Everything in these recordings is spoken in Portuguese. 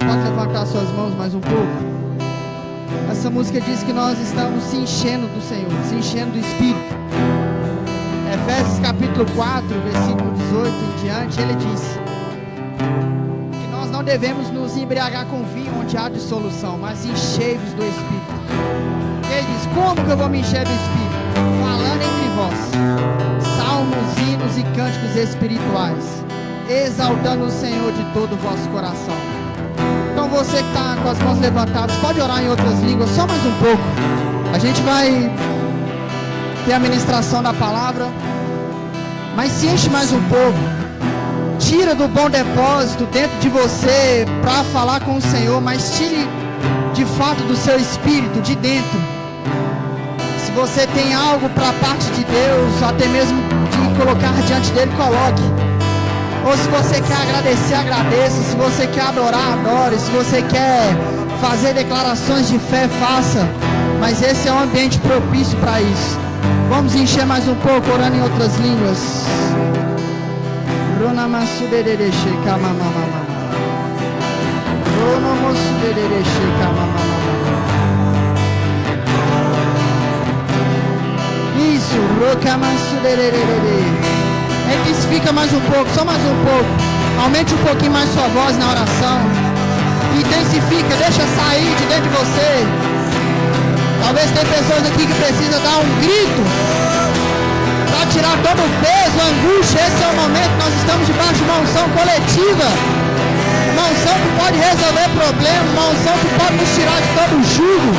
Pode levantar suas mãos mais um pouco. Essa música diz que nós estamos se enchendo do Senhor, se enchendo do Espírito. Efésios capítulo 4, versículo 18 em diante, ele diz que nós não devemos nos embriagar com vinho onde há dissolução, mas enchei-vos do Espírito. Ele diz, como que eu vou me encher do Espírito? Falando entre vós, salmos, hinos e cânticos espirituais, exaltando o Senhor de todo o vosso coração. Então você que está com as mãos levantadas, pode orar em outras línguas, só mais um pouco. A gente vai ter a ministração da palavra, mas se enche mais um pouco. Tira do bom depósito dentro de você para falar com o Senhor, mas tire de fato do seu espírito, de dentro. Se você tem algo para a parte de Deus, até mesmo de colocar diante dele, coloque. Ou se você quer agradecer, agradeça. Se você quer adorar, adore. Se você quer fazer declarações de fé, faça. Mas esse é um ambiente propício para isso. Vamos encher mais um pouco, orando em outras línguas. Isso, intensifica mais um pouco, só mais um pouco. Aumente um pouquinho mais sua voz na oração. Intensifica, deixa sair de dentro de você. Talvez tem pessoas aqui que precisam dar um grito para tirar todo o peso, a angústia. Esse é o momento, nós estamos debaixo de uma unção coletiva. Uma unção que pode resolver problemas, uma unção que pode nos tirar de todo o jugo.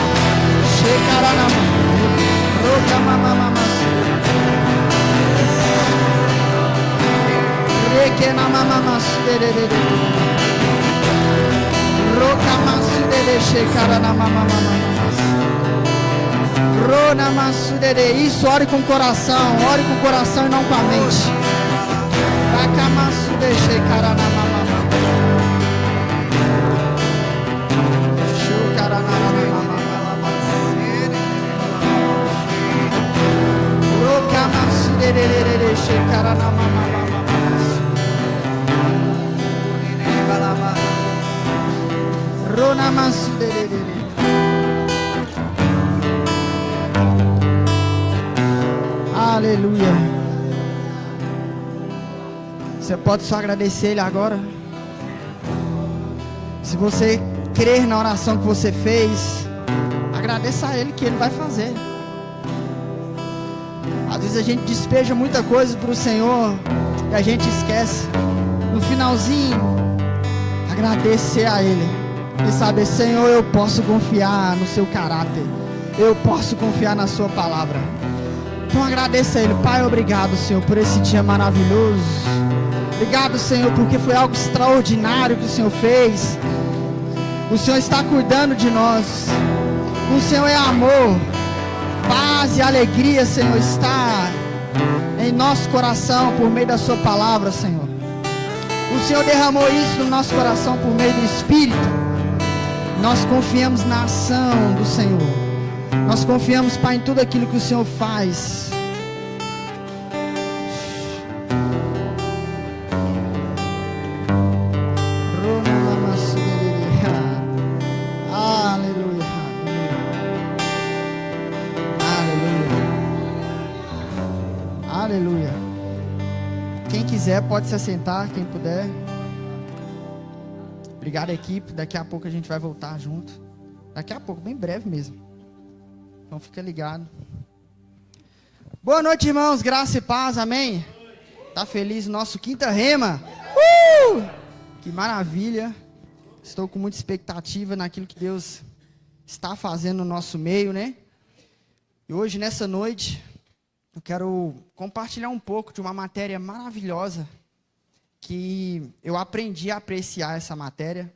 Isso, ore com o coração e não com a mente. Aleluia. Você pode só agradecer Ele agora. Se você crer na oração que você fez, agradeça a Ele que Ele vai fazer. Às vezes a gente despeja muita coisa para o Senhor e a gente esquece. No finalzinho, agradecer a Ele e saber, Senhor, eu posso confiar no seu caráter, eu posso confiar na sua palavra. Então agradeça a Ele. Pai, obrigado, Senhor, por esse dia maravilhoso. Obrigado, Senhor, porque foi algo extraordinário que o Senhor fez. O Senhor está cuidando de nós. O Senhor é amor. Paz e alegria, Senhor, está em nosso coração por meio da sua palavra, Senhor. O Senhor derramou isso no nosso coração por meio do Espírito. Nós confiamos na ação do Senhor. Nós confiamos, Pai, em tudo aquilo que o Senhor faz. Aleluia. Aleluia. Quem quiser pode se assentar, quem puder. Obrigado, equipe. Daqui a pouco a gente vai voltar junto. Daqui a pouco, bem breve mesmo. Então fica ligado. Boa noite, irmãos, graça e paz, amém? Tá feliz o nosso quinta rema? Que maravilha. Estou com muita expectativa naquilo que Deus está fazendo no nosso meio, né? E hoje, nessa noite, eu quero compartilhar um pouco de uma matéria maravilhosa que eu aprendi a apreciar essa matéria.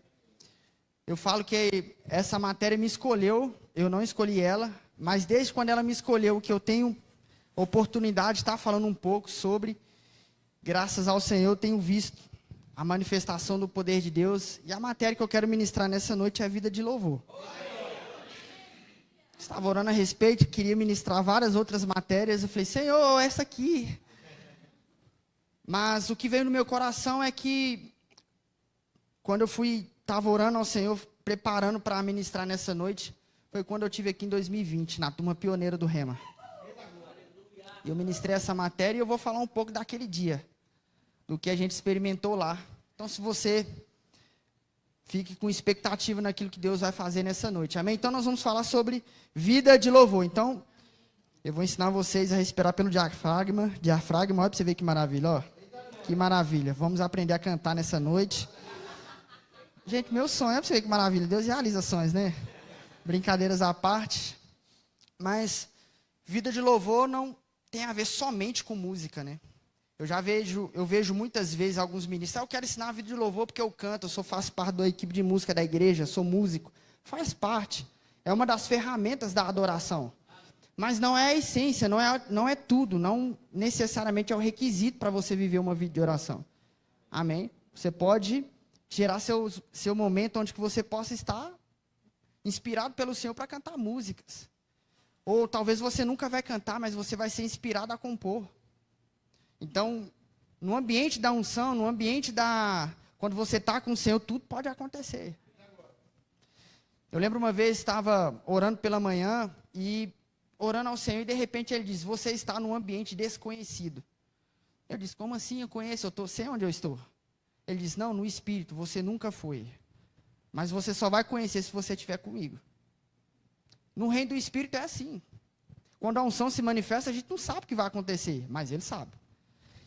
Eu falo que essa matéria me escolheu, eu não escolhi ela, mas desde quando ela me escolheu, que eu tenho oportunidade de estar falando um pouco sobre, graças ao Senhor, eu tenho visto a manifestação do poder de Deus. E a matéria que eu quero ministrar nessa noite é a vida de louvor. Estava orando a respeito, queria ministrar várias outras matérias. Eu falei, Senhor, essa aqui. Mas o que veio no meu coração é que, quando eu fui estava orando ao Senhor, preparando para ministrar nessa noite, foi quando eu estive aqui em 2020, na turma pioneira do Rema. Eu ministrei essa matéria e eu vou falar um pouco daquele dia, do que a gente experimentou lá. Então, se você fique com expectativa naquilo que Deus vai fazer nessa noite, amém? Então, nós vamos falar sobre vida de louvor. Então, eu vou ensinar vocês a respirar pelo diafragma, olha para você ver que maravilha, ó. Que maravilha, vamos aprender a cantar nessa noite. Gente, meu sonho, é para você ver que maravilha, Deus realiza sonhos, né? Brincadeiras à parte, mas vida de louvor não tem a ver somente com música, né? Eu vejo muitas vezes alguns ministros, eu quero ensinar a vida de louvor porque eu canto, faço parte da equipe de música da igreja, sou músico. Faz parte, é uma das ferramentas da adoração. Mas não é a essência, não é tudo, não necessariamente é o requisito para você viver uma vida de oração. Amém? Você pode tirar seu momento onde que você possa estar inspirado pelo Senhor para cantar músicas. Ou talvez você nunca vai cantar, mas você vai ser inspirado a compor. Então, no ambiente da unção, no ambiente quando você está com o Senhor, tudo pode acontecer. Eu lembro uma vez, estava orando pela manhã e orando ao Senhor, e de repente Ele diz, você está num ambiente desconhecido. Eu disse, como assim eu conheço? Sei onde eu estou. Ele diz, não, no Espírito, você nunca foi. Mas você só vai conhecer se você estiver comigo. No reino do Espírito é assim. Quando a unção se manifesta, a gente não sabe o que vai acontecer, mas Ele sabe.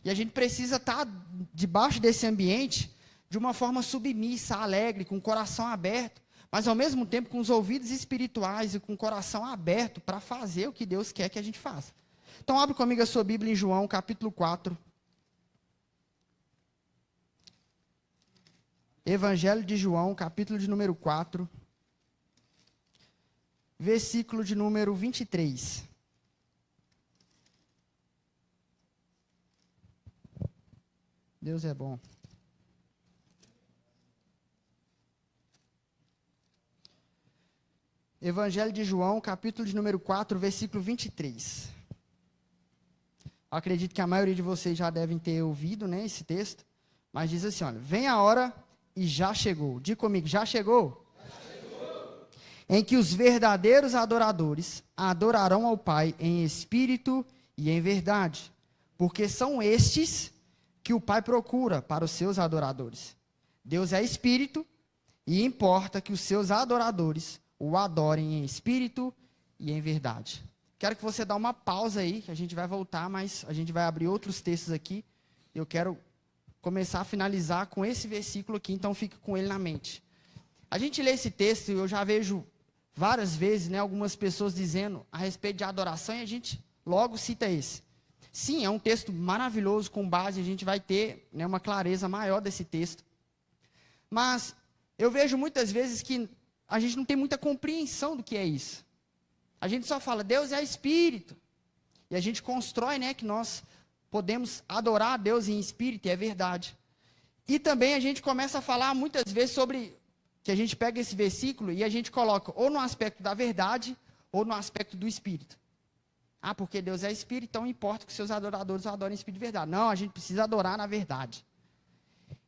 E a gente precisa estar debaixo desse ambiente de uma forma submissa, alegre, com o coração aberto, mas ao mesmo tempo com os ouvidos espirituais e com o coração aberto para fazer o que Deus quer que a gente faça. Então abre comigo a sua Bíblia em João, capítulo 4. Evangelho de João, capítulo de número 4, versículo de número 23. Deus é bom. Evangelho de João, capítulo de número 4, versículo 23. Eu acredito que a maioria de vocês já devem ter ouvido, né, esse texto, mas diz assim, olha, vem a hora e já chegou. Diga comigo, já chegou? Já chegou. Em que os verdadeiros adoradores adorarão ao Pai em espírito e em verdade, porque são estes que o Pai procura para os seus adoradores. Deus é espírito e importa que os seus adoradores o adorem em espírito e em verdade. Quero que você dê uma pausa aí, que a gente vai voltar, mas a gente vai abrir outros textos aqui. Eu quero começar a finalizar com esse versículo aqui, então fique com ele na mente. A gente lê esse texto e eu já vejo várias vezes, né, algumas pessoas dizendo a respeito de adoração e a gente logo cita esse. Sim, é um texto maravilhoso, com base, a gente vai ter, né, uma clareza maior desse texto. Mas eu vejo muitas vezes que a gente não tem muita compreensão do que é isso. A gente só fala, Deus é espírito. E a gente constrói, né, que nós podemos adorar a Deus em espírito, e é verdade. E também a gente começa a falar muitas vezes sobre, que a gente pega esse versículo e a gente coloca ou no aspecto da verdade, ou no aspecto do espírito. Ah, porque Deus é espírito, então importa que seus adoradores adorem em espírito de verdade. Não, a gente precisa adorar na verdade.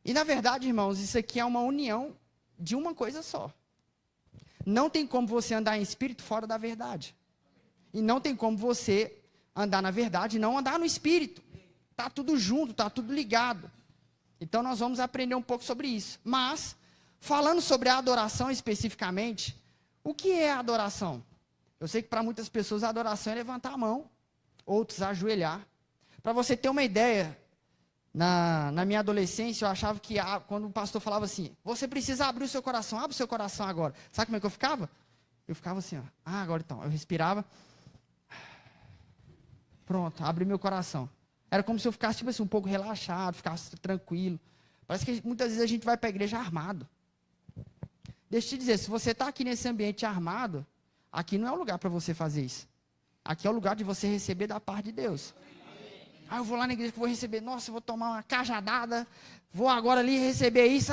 E na verdade, irmãos, isso aqui é uma união de uma coisa só. Não tem como você andar em espírito fora da verdade. E não tem como você andar na verdade e não andar no espírito. Está tudo junto, está tudo ligado. Então nós vamos aprender um pouco sobre isso. Mas, falando sobre a adoração especificamente, o que é a adoração? Eu sei que para muitas pessoas a adoração é levantar a mão, outros ajoelhar. Para você ter uma ideia, na minha adolescência eu achava que quando o pastor falava assim, você precisa abrir o seu coração, abre o seu coração agora. Sabe como é que eu ficava? Eu ficava assim, ó, agora então. Eu respirava, pronto, abri meu coração. Era como se eu ficasse tipo assim, um pouco relaxado, ficasse tranquilo. Parece que muitas vezes a gente vai para a igreja armado. Deixa eu te dizer, se você está aqui nesse ambiente armado, aqui não é o lugar para você fazer isso. Aqui é o lugar de você receber da parte de Deus. Ah, eu vou lá na igreja que vou receber, nossa, eu vou tomar uma cajadada, vou agora ali receber isso.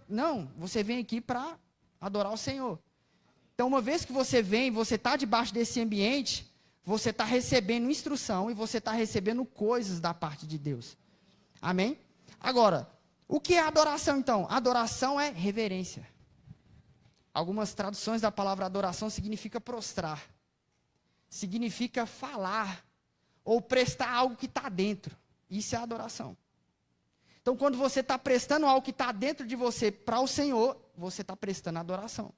Não, você vem aqui para adorar o Senhor. Então, uma vez que você vem, você está debaixo desse ambiente, você está recebendo instrução e você está recebendo coisas da parte de Deus. Amém? Agora, o que é adoração então? Adoração é reverência. Algumas traduções da palavra adoração significa prostrar. Significa falar ou prestar algo que está dentro. Isso é adoração. Então, quando você está prestando algo que está dentro de você para o Senhor, você está prestando adoração.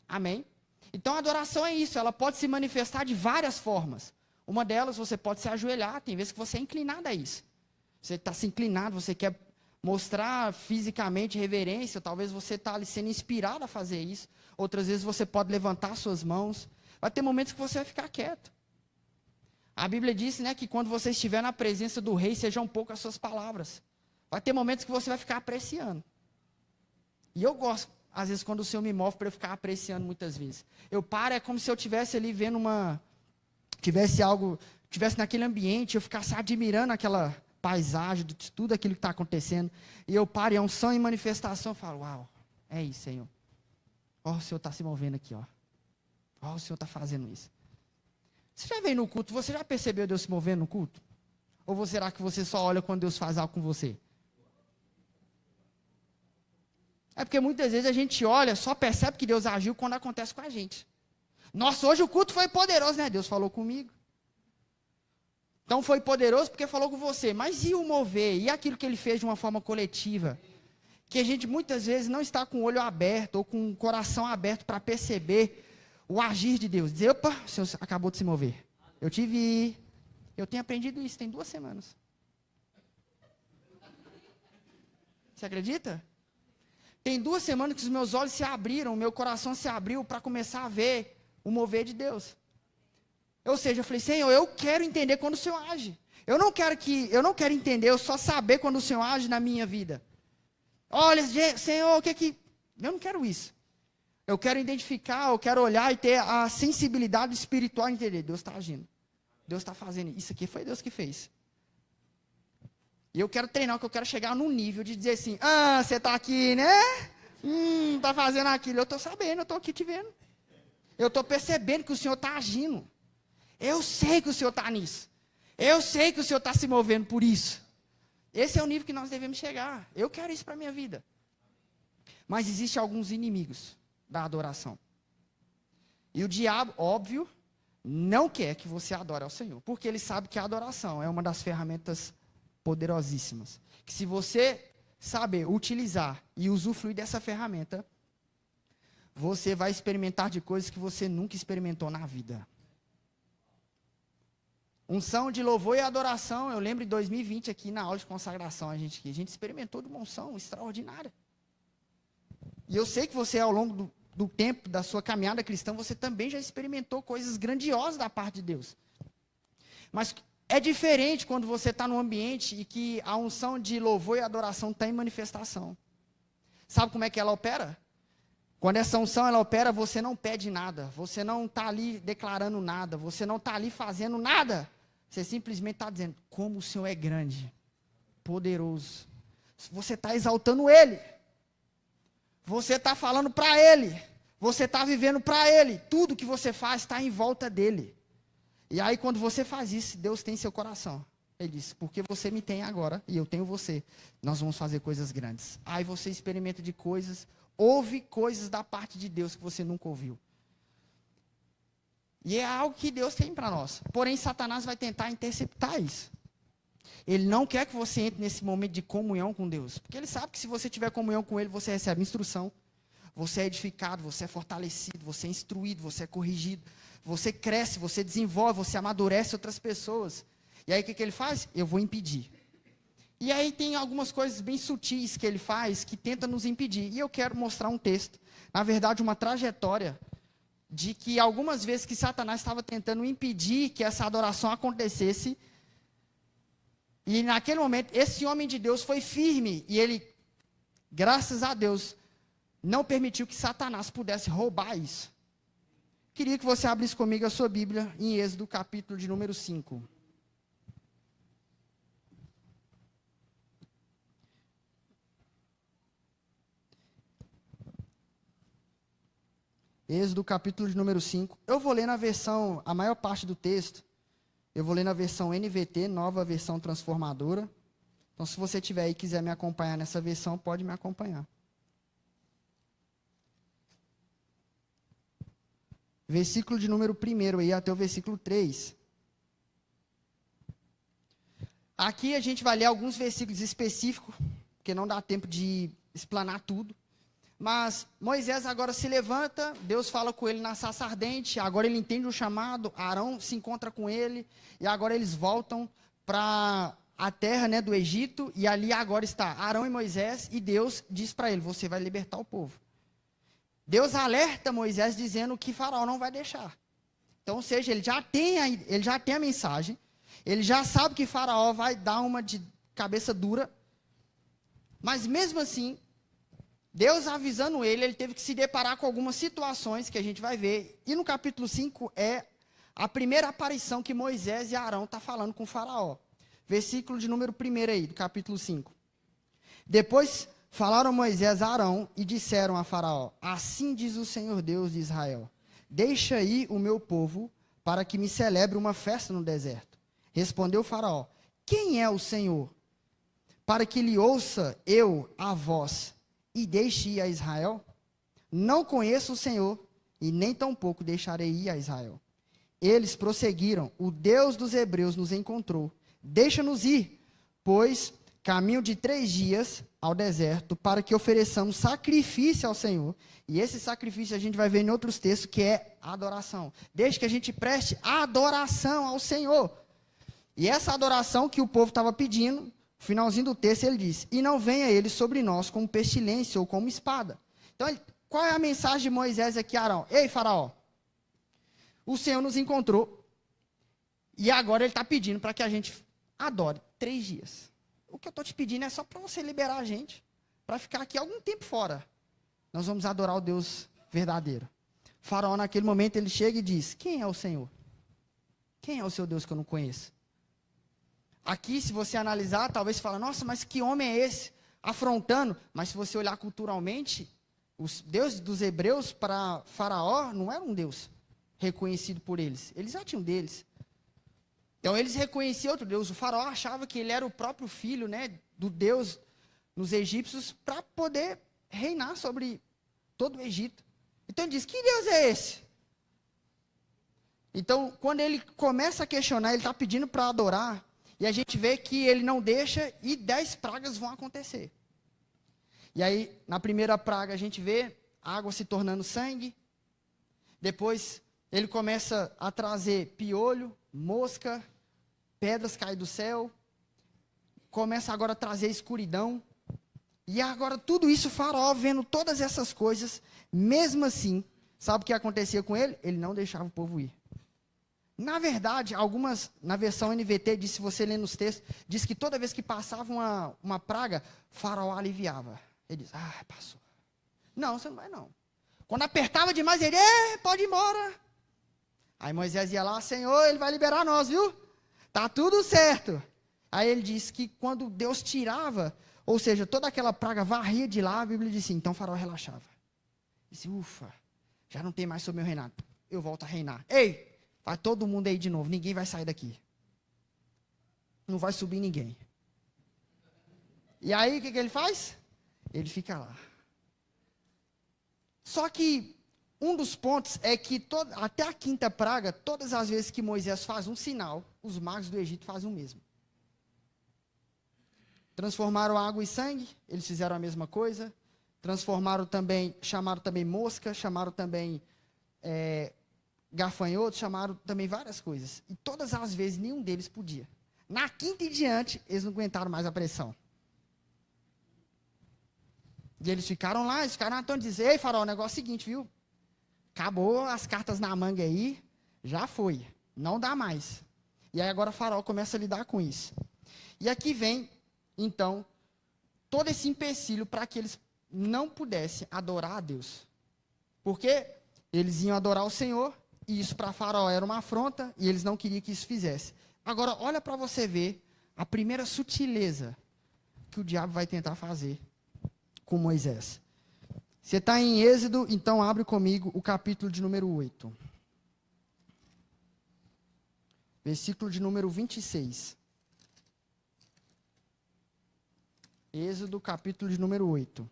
Amém? Então, a adoração é isso. Ela pode se manifestar de várias formas. Uma delas, você pode se ajoelhar. Tem vezes que você é inclinado a isso. Você está se inclinado, você quer mostrar fisicamente reverência. Talvez você está ali sendo inspirado a fazer isso. Outras vezes, você pode levantar suas mãos. Vai ter momentos que você vai ficar quieto. A Bíblia diz, né, que quando você estiver na presença do rei, sejam poucas as suas palavras. Vai ter momentos que você vai ficar apreciando. E eu gosto, às vezes, quando o Senhor me move para eu ficar apreciando muitas vezes. Eu paro, é como se eu estivesse ali vendo tivesse naquele ambiente, eu ficasse admirando aquela paisagem, de tudo aquilo que está acontecendo. E eu paro, e a unção em manifestação, eu falo, uau, é isso, Senhor. Ó, o Senhor está se movendo aqui, ó. Ó, o Senhor está fazendo isso. Você já veio no culto, você já percebeu Deus se movendo no culto? Ou será que você só olha quando Deus faz algo com você? É porque muitas vezes a gente olha, só percebe que Deus agiu quando acontece com a gente. Nossa, hoje o culto foi poderoso, né? Deus falou comigo. Então foi poderoso porque falou com você. Mas e o mover? E aquilo que ele fez de uma forma coletiva? Que a gente muitas vezes não está com o olho aberto ou com o coração aberto para perceber o agir de Deus. Dizer, opa, o Senhor acabou de se mover. Eu tenho aprendido isso, tem 2 semanas. Você acredita? Tem 2 semanas que os meus olhos se abriram, o meu coração se abriu para começar a ver o mover de Deus. Ou seja, eu falei, Senhor, eu quero entender quando o Senhor age. Eu não quero entender, eu só saber quando o Senhor age na minha vida. Olha, Senhor, eu não quero isso. Eu quero identificar, eu quero olhar e ter a sensibilidade espiritual e entender. Deus está agindo. Deus está fazendo. Isso aqui foi Deus que fez. E eu quero treinar, que eu quero chegar num nível de dizer assim, você está aqui, né? Está fazendo aquilo. Eu estou sabendo, eu estou aqui te vendo. Eu estou percebendo que o Senhor está agindo. Eu sei que o Senhor está nisso. Eu sei que o Senhor está se movendo por isso. Esse é o nível que nós devemos chegar. Eu quero isso para a minha vida. Mas existem alguns inimigos da adoração. E o diabo, óbvio, não quer que você adore ao Senhor. Porque ele sabe que a adoração é uma das ferramentas poderosíssimas. Que se você saber utilizar e usufruir dessa ferramenta, você vai experimentar de coisas que você nunca experimentou na vida. Unção de louvor e adoração, eu lembro em 2020 aqui na aula de consagração, a gente experimentou de uma unção extraordinária. E eu sei que você ao longo do tempo da sua caminhada cristã, você também já experimentou coisas grandiosas da parte de Deus. Mas é diferente quando você está num ambiente e que a unção de louvor e adoração está em manifestação. Sabe como é que ela opera? Quando essa unção ela opera, você não pede nada, você não está ali declarando nada, você não está ali fazendo nada. Você simplesmente está dizendo, como o Senhor é grande, poderoso. Você está exaltando Ele. Você está falando para Ele. Você está vivendo para Ele. Tudo que você faz está em volta dEle. E aí quando você faz isso, Deus tem seu coração. Ele diz, porque você me tem agora e eu tenho você. Nós vamos fazer coisas grandes. Aí você experimenta de coisas, ouve coisas da parte de Deus que você nunca ouviu. E é algo que Deus tem para nós. Porém, Satanás vai tentar interceptar isso. Ele não quer que você entre nesse momento de comunhão com Deus. Porque ele sabe que se você tiver comunhão com Ele, você recebe instrução. Você é edificado, você é fortalecido, você é instruído, você é corrigido. Você cresce, você desenvolve, você amadurece outras pessoas. E aí o que ele faz? Eu vou impedir. E aí tem algumas coisas bem sutis que ele faz que tenta nos impedir. E eu quero mostrar um texto. Na verdade, uma trajetória de que algumas vezes que Satanás estava tentando impedir que essa adoração acontecesse. E naquele momento, esse homem de Deus foi firme. E ele, graças a Deus, não permitiu que Satanás pudesse roubar isso. Queria que você abrisse comigo a sua Bíblia em Êxodo, capítulo de número 5. Êxodo, capítulo de número 5. Eu vou ler na versão, a maior parte do texto, eu vou ler na versão NVT, nova versão transformadora. Então, se você tiver aí e quiser me acompanhar nessa versão, pode me acompanhar. versículo de número 1 aí até o versículo 3. Aqui a gente vai ler alguns versículos específicos, porque não dá tempo de explanar tudo. Mas Moisés agora se levanta, Deus fala com ele na sarça ardente, agora ele entende o chamado, Arão se encontra com ele, e agora eles voltam para a terra, né, do Egito, e ali agora está Arão e Moisés, e Deus diz para ele, você vai libertar o povo. Deus alerta Moisés dizendo que Faraó não vai deixar. Então, ou seja, ele já tem a mensagem, ele já sabe que Faraó vai dar uma de cabeça dura, mas mesmo assim, Deus avisando ele teve que se deparar com algumas situações que a gente vai ver. E no capítulo 5 é a primeira aparição que Moisés e Arão estão falando com Faraó. Versículo de número 1 aí, do capítulo 5. Depois falaram Moisés a Arão e disseram a Faraó, assim diz o Senhor Deus de Israel, deixa aí o meu povo para que me celebre uma festa no deserto. Respondeu Faraó, quem é o Senhor? Para que lhe ouça eu a voz e deixe ir a Israel? Não conheço o Senhor, e nem tampouco deixarei ir a Israel. Eles prosseguiram, o Deus dos hebreus nos encontrou. Deixa-nos ir, pois caminho de 3 dias ao deserto, para que ofereçamos sacrifício ao Senhor. E esse sacrifício a gente vai ver em outros textos, que é adoração. Desde que a gente preste adoração ao Senhor. E essa adoração que o povo estava pedindo, finalzinho do texto ele diz, e não venha ele sobre nós como pestilência ou como espada. Então, qual é a mensagem de Moisés aqui, Arão? Ei, Faraó, o Senhor nos encontrou, e agora ele está pedindo para que a gente adore 3 dias. O que eu estou te pedindo é só para você liberar a gente, para ficar aqui algum tempo fora. Nós vamos adorar o Deus verdadeiro. Faraó, naquele momento, ele chega e diz, quem é o Senhor? Quem é o seu Deus que eu não conheço? Aqui, se você analisar, talvez você fale, nossa, mas que homem é esse? Afrontando. Mas se você olhar culturalmente, o Deus dos hebreus para Faraó não era um Deus reconhecido por eles. Eles já tinham deles. Então, eles reconheciam outro Deus. O Faraó achava que ele era o próprio filho, né, do Deus nos egípcios para poder reinar sobre todo o Egito. Então, ele diz, que Deus é esse? Então, quando ele começa a questionar, ele está pedindo para adorar. E a gente vê que ele não deixa e 10 pragas vão acontecer. E aí, na primeira praga, a gente vê a água se tornando sangue. Depois, ele começa a trazer piolho, mosca, pedras caem do céu. Começa agora a trazer escuridão. E agora, tudo isso, o Faraó, vendo todas essas coisas, mesmo assim, sabe o que acontecia com ele? Ele não deixava o povo ir. Na verdade, na versão NVT, diz, se você lê nos textos, diz que toda vez que passava uma praga, Faraó aliviava. Ele diz, passou. Não, você não vai não. Quando apertava demais, ele, pode ir embora. Aí Moisés ia lá, Senhor, ele vai liberar nós, viu? Tá tudo certo. Aí ele diz que quando Deus tirava, ou seja, toda aquela praga varria de lá, a Bíblia diz assim, então Faraó relaxava. Disse, ufa, já não tem mais sobre meu reinado. Eu volto a reinar. Ei! Vai todo mundo aí de novo, ninguém vai sair daqui. Não vai subir ninguém. E aí, o que ele faz? Ele fica lá. Só que, um dos pontos é que, até a 5ª praga, todas as vezes que Moisés faz um sinal, os magos do Egito fazem o mesmo. Transformaram água em sangue, eles fizeram a mesma coisa. Chamaram também mosca, chamaram também gafanhotos, chamaram também várias coisas. E todas as vezes, nenhum deles podia. Na 5ª em diante, eles não aguentaram mais a pressão. E eles ficaram lá, então dizer, ei, Faraó, o negócio é o seguinte, viu? Acabou as cartas na manga aí, já foi, não dá mais. E aí agora o Faraó começa a lidar com isso. E aqui vem, então, todo esse empecilho para que eles não pudessem adorar a Deus. Porque eles iam adorar o Senhor, e isso para Faraó era uma afronta, e eles não queriam que isso fizesse. Agora, olha para você ver a primeira sutileza que o diabo vai tentar fazer com Moisés. Você está em Êxodo, então abre comigo o capítulo de número 8. Versículo de número 26. Êxodo, capítulo de número 8.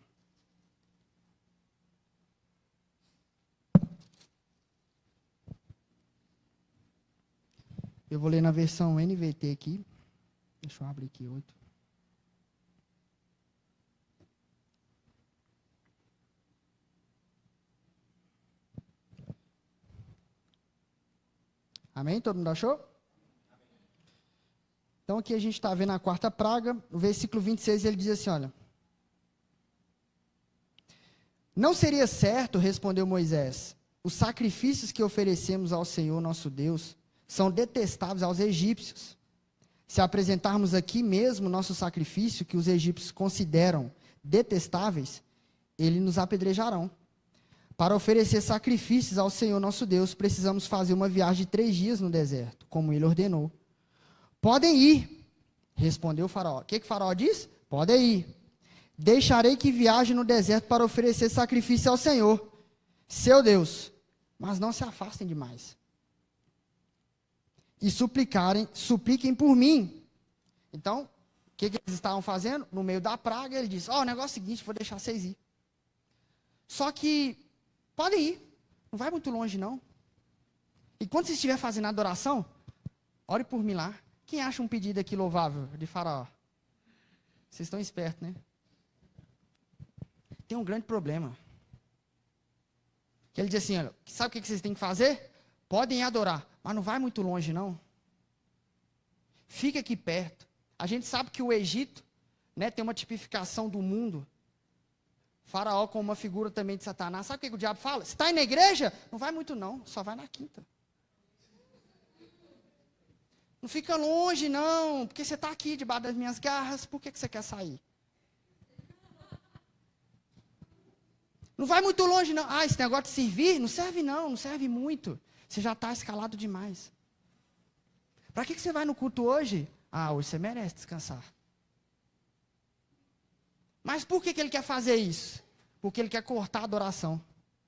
Eu vou ler na versão NVT aqui. Deixa eu abrir aqui 8. Amém? Todo mundo achou? Então aqui a gente está vendo a quarta praga. O versículo 26 ele diz assim, olha. Não seria certo, respondeu Moisés, os sacrifícios que oferecemos ao Senhor nosso Deus são detestáveis aos egípcios. Se apresentarmos aqui mesmo nosso sacrifício, que os egípcios consideram detestáveis, eles nos apedrejarão. Para oferecer sacrifícios ao Senhor nosso Deus, precisamos fazer uma viagem de 3 dias no deserto, como ele ordenou. Podem ir, respondeu o faraó. O que o faraó diz? Podem ir. Deixarei que viaje no deserto para oferecer sacrifício ao Senhor, seu Deus, mas não se afastem demais. E supliquem por mim. Então, o que eles estavam fazendo? No meio da praga, ele disse, o negócio é o seguinte, vou deixar vocês ir. Só que, podem ir, não vai muito longe não. E quando você estiver fazendo a adoração, ore por mim lá. Quem acha um pedido aqui louvável de faraó? Vocês estão espertos, né? Tem um grande problema. Que ele diz assim, olha, sabe o que vocês têm que fazer? Podem adorar, mas não vai muito longe não. Fica aqui perto. A gente sabe que o Egito, né, tem uma tipificação do mundo. Faraó como uma figura também de Satanás. Sabe o que o diabo fala? Se está aí na igreja, não vai muito não, só vai na quinta. Não fica longe não, porque você está aqui debaixo das minhas garras, por que você quer sair? Não vai muito longe não. Esse negócio de servir, não serve muito. Você já está escalado demais. Para que você vai no culto hoje? Hoje você merece descansar. Mas por que ele quer fazer isso? Porque ele quer cortar a adoração.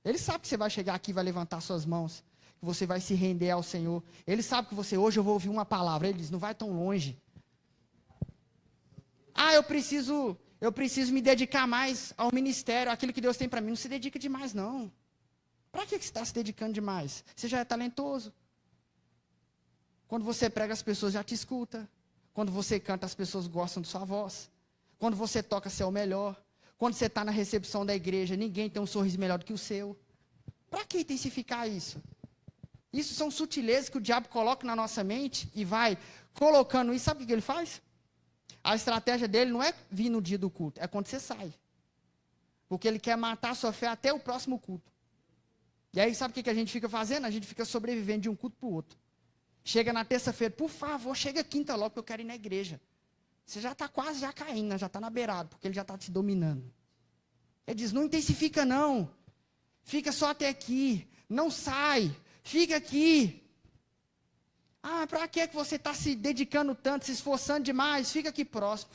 Ele sabe que você vai chegar aqui e vai levantar suas mãos. Que você vai se render ao Senhor. Ele sabe que hoje eu vou ouvir uma palavra. Ele diz, não vai tão longe. Eu preciso me dedicar mais ao ministério, aquilo que Deus tem para mim. Não se dedica demais, não. Para que você está se dedicando demais? Você já é talentoso. Quando você prega, as pessoas já te escutam. Quando você canta, as pessoas gostam de sua voz. Quando você toca, você é o melhor. Quando você está na recepção da igreja, ninguém tem um sorriso melhor do que o seu. Para que intensificar isso? Isso são sutilezas que o diabo coloca na nossa mente e vai colocando isso. Sabe o que ele faz? A estratégia dele não é vir no dia do culto, é quando você sai. Porque ele quer matar a sua fé até o próximo culto. E aí sabe o que a gente fica fazendo? A gente fica sobrevivendo de um culto para o outro. Chega na terça-feira, por favor, chega quinta logo que eu quero ir na igreja. Você já está quase já caindo, já está na beirada, porque ele já está te dominando. Ele diz, não intensifica não. Fica só até aqui. Não sai. Fica aqui. Para que você está se dedicando tanto, se esforçando demais? Fica aqui próximo.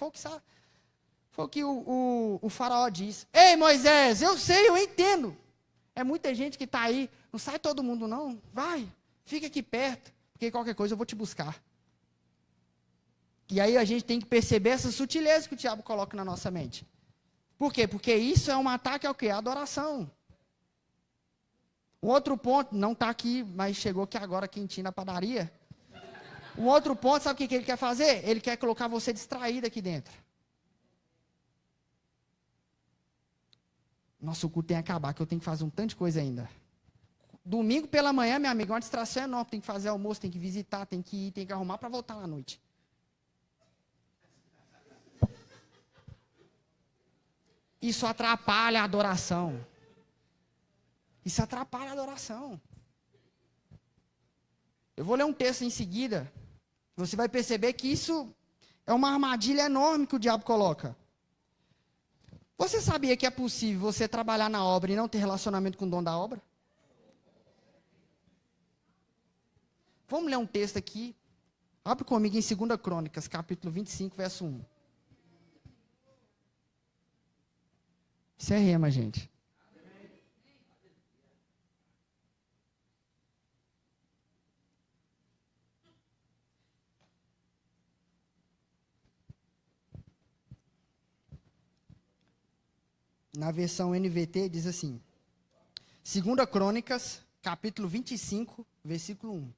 Foi o que o faraó disse. Ei, Moisés, eu sei, eu entendo. É muita gente que está aí. Não sai todo mundo não. Vai, fica aqui perto. Porque qualquer coisa eu vou te buscar. E aí a gente tem que perceber essa sutileza que o diabo coloca na nossa mente. Por quê? Porque isso é um ataque ao quê? A adoração. Um outro ponto, não está aqui, mas chegou aqui agora quentinho na padaria. Um outro ponto, sabe o que ele quer fazer? Ele quer colocar você distraído aqui dentro. Nossa, o culto tem que acabar, que eu tenho que fazer um tanto de coisa ainda. Domingo pela manhã, minha amiga, é uma distração enorme. Tem que fazer almoço, tem que visitar, tem que ir, tem que arrumar para voltar na noite. Isso atrapalha a adoração. Isso atrapalha a adoração. Eu vou ler um texto em seguida. Você vai perceber que isso é uma armadilha enorme que o diabo coloca. Você sabia que é possível você trabalhar na obra e não ter relacionamento com o dono da obra? Vamos ler um texto aqui. Abre comigo em 2 Crônicas, capítulo 25, verso 1. Isso é rema, gente. Na versão NVT diz assim. 2 Crônicas, capítulo 25, versículo 1.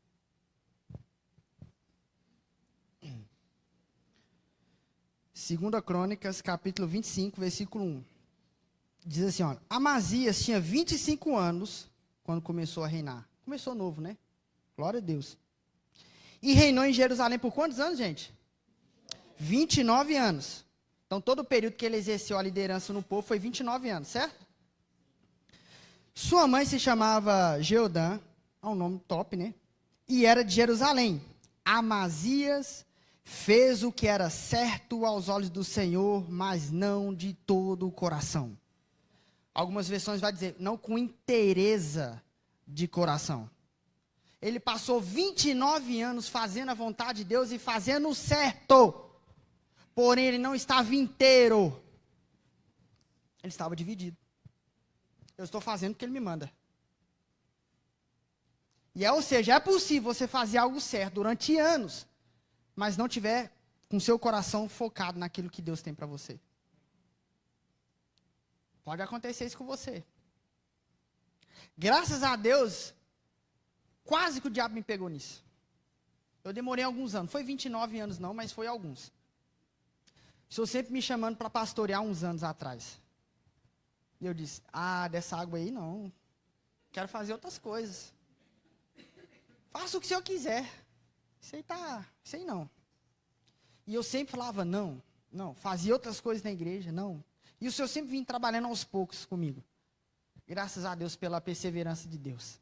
2 Crônicas, capítulo 25, versículo 1. Diz assim, ó. Amazias tinha 25 anos quando começou a reinar. Começou novo, né? Glória a Deus. E reinou em Jerusalém por quantos anos, gente? 29 anos. Então, todo o período que ele exerceu a liderança no povo foi 29 anos, certo? Sua mãe se chamava Jeodã, é um nome top, né? E era de Jerusalém. Amazias fez o que era certo aos olhos do Senhor, mas não de todo o coração. Algumas versões vai dizer, não com inteireza de coração. Ele passou 29 anos fazendo a vontade de Deus e fazendo o certo. Porém, ele não estava inteiro. Ele estava dividido. Eu estou fazendo o que ele me manda. Ou seja, é possível você fazer algo certo durante anos, mas não tiver com seu coração focado naquilo que Deus tem para você. Pode acontecer isso com você. Graças a Deus, quase que o diabo me pegou nisso. Eu demorei alguns anos. Foi 29 anos não, mas foi alguns. Estou sempre me chamando para pastorear uns anos atrás. E eu disse, dessa água aí não. Quero fazer outras coisas. Faça o que o Senhor quiser. Isso aí não. E eu sempre falava, não. Fazia outras coisas na igreja, não. E o Senhor sempre vinha trabalhando aos poucos comigo. Graças a Deus pela perseverança de Deus.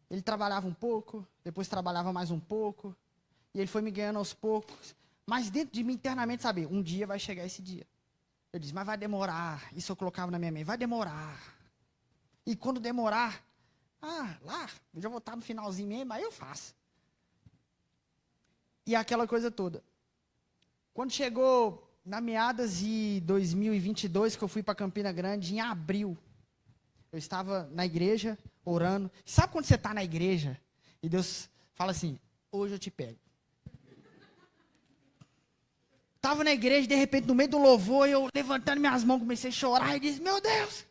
Ele trabalhava um pouco, depois trabalhava mais um pouco. E ele foi me ganhando aos poucos. Mas dentro de mim, internamente, sabe, um dia vai chegar esse dia. Eu disse, mas vai demorar. Isso eu colocava na minha mente, vai demorar. E quando demorar, lá, eu já vou estar no finalzinho mesmo, aí eu faço. E aquela coisa toda. Quando chegou na meadas de 2022, que eu fui para Campina Grande, em abril, eu estava na igreja, orando. Sabe quando você está na igreja e Deus fala assim, hoje eu te pego. Estava na igreja, de repente, no meio do louvor, eu levantando minhas mãos, comecei a chorar e disse, meu Deus,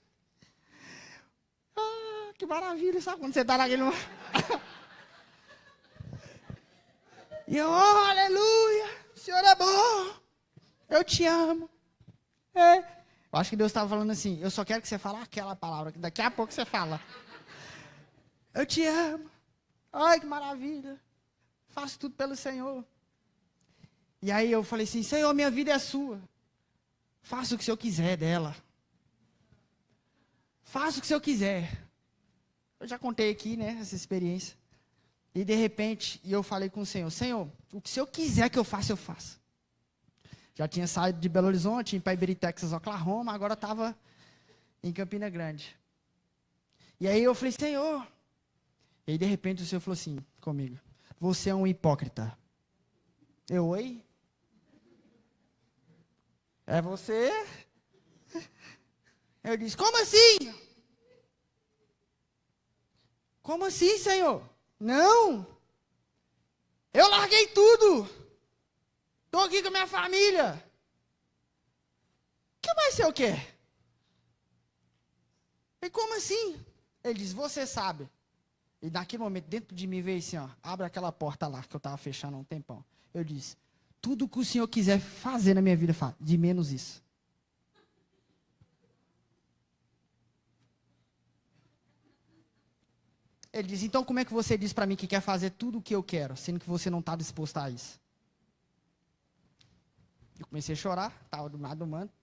que maravilha, sabe quando você está naquele momento? E eu, aleluia, o Senhor é bom, eu te amo. Eu acho que Deus estava falando assim, eu só quero que você fale aquela palavra, que daqui a pouco você fala. Eu te amo, ai que maravilha, faço tudo pelo Senhor. E aí eu falei assim, Senhor, minha vida é sua. Faça o que o Senhor quiser dela. Faça o que o Senhor quiser. Eu já contei aqui, né, essa experiência. E de repente, eu falei com o Senhor, Senhor, o que o Senhor quiser que eu faça, eu faço. Já tinha saído de Belo Horizonte, ido para Iberi, Texas, Oklahoma, agora estava em Campina Grande. E aí eu falei, Senhor. E aí de repente o Senhor falou assim comigo, você é um hipócrita. Oi? É você? Eu disse, como assim? Como assim, Senhor? Não. Eu larguei tudo. Estou aqui com a minha família. O que mais o Senhor quer? E como assim? Ele disse, você sabe. E naquele momento, dentro de mim veio assim, abre aquela porta lá, que eu estava fechando há um tempão. Eu disse, tudo que o Senhor quiser fazer na minha vida, faz, de menos isso. Ele diz, então como é que você diz para mim que quer fazer tudo o que eu quero, sendo que você não está disposto a isso? Eu comecei a chorar, estava do lado do manto.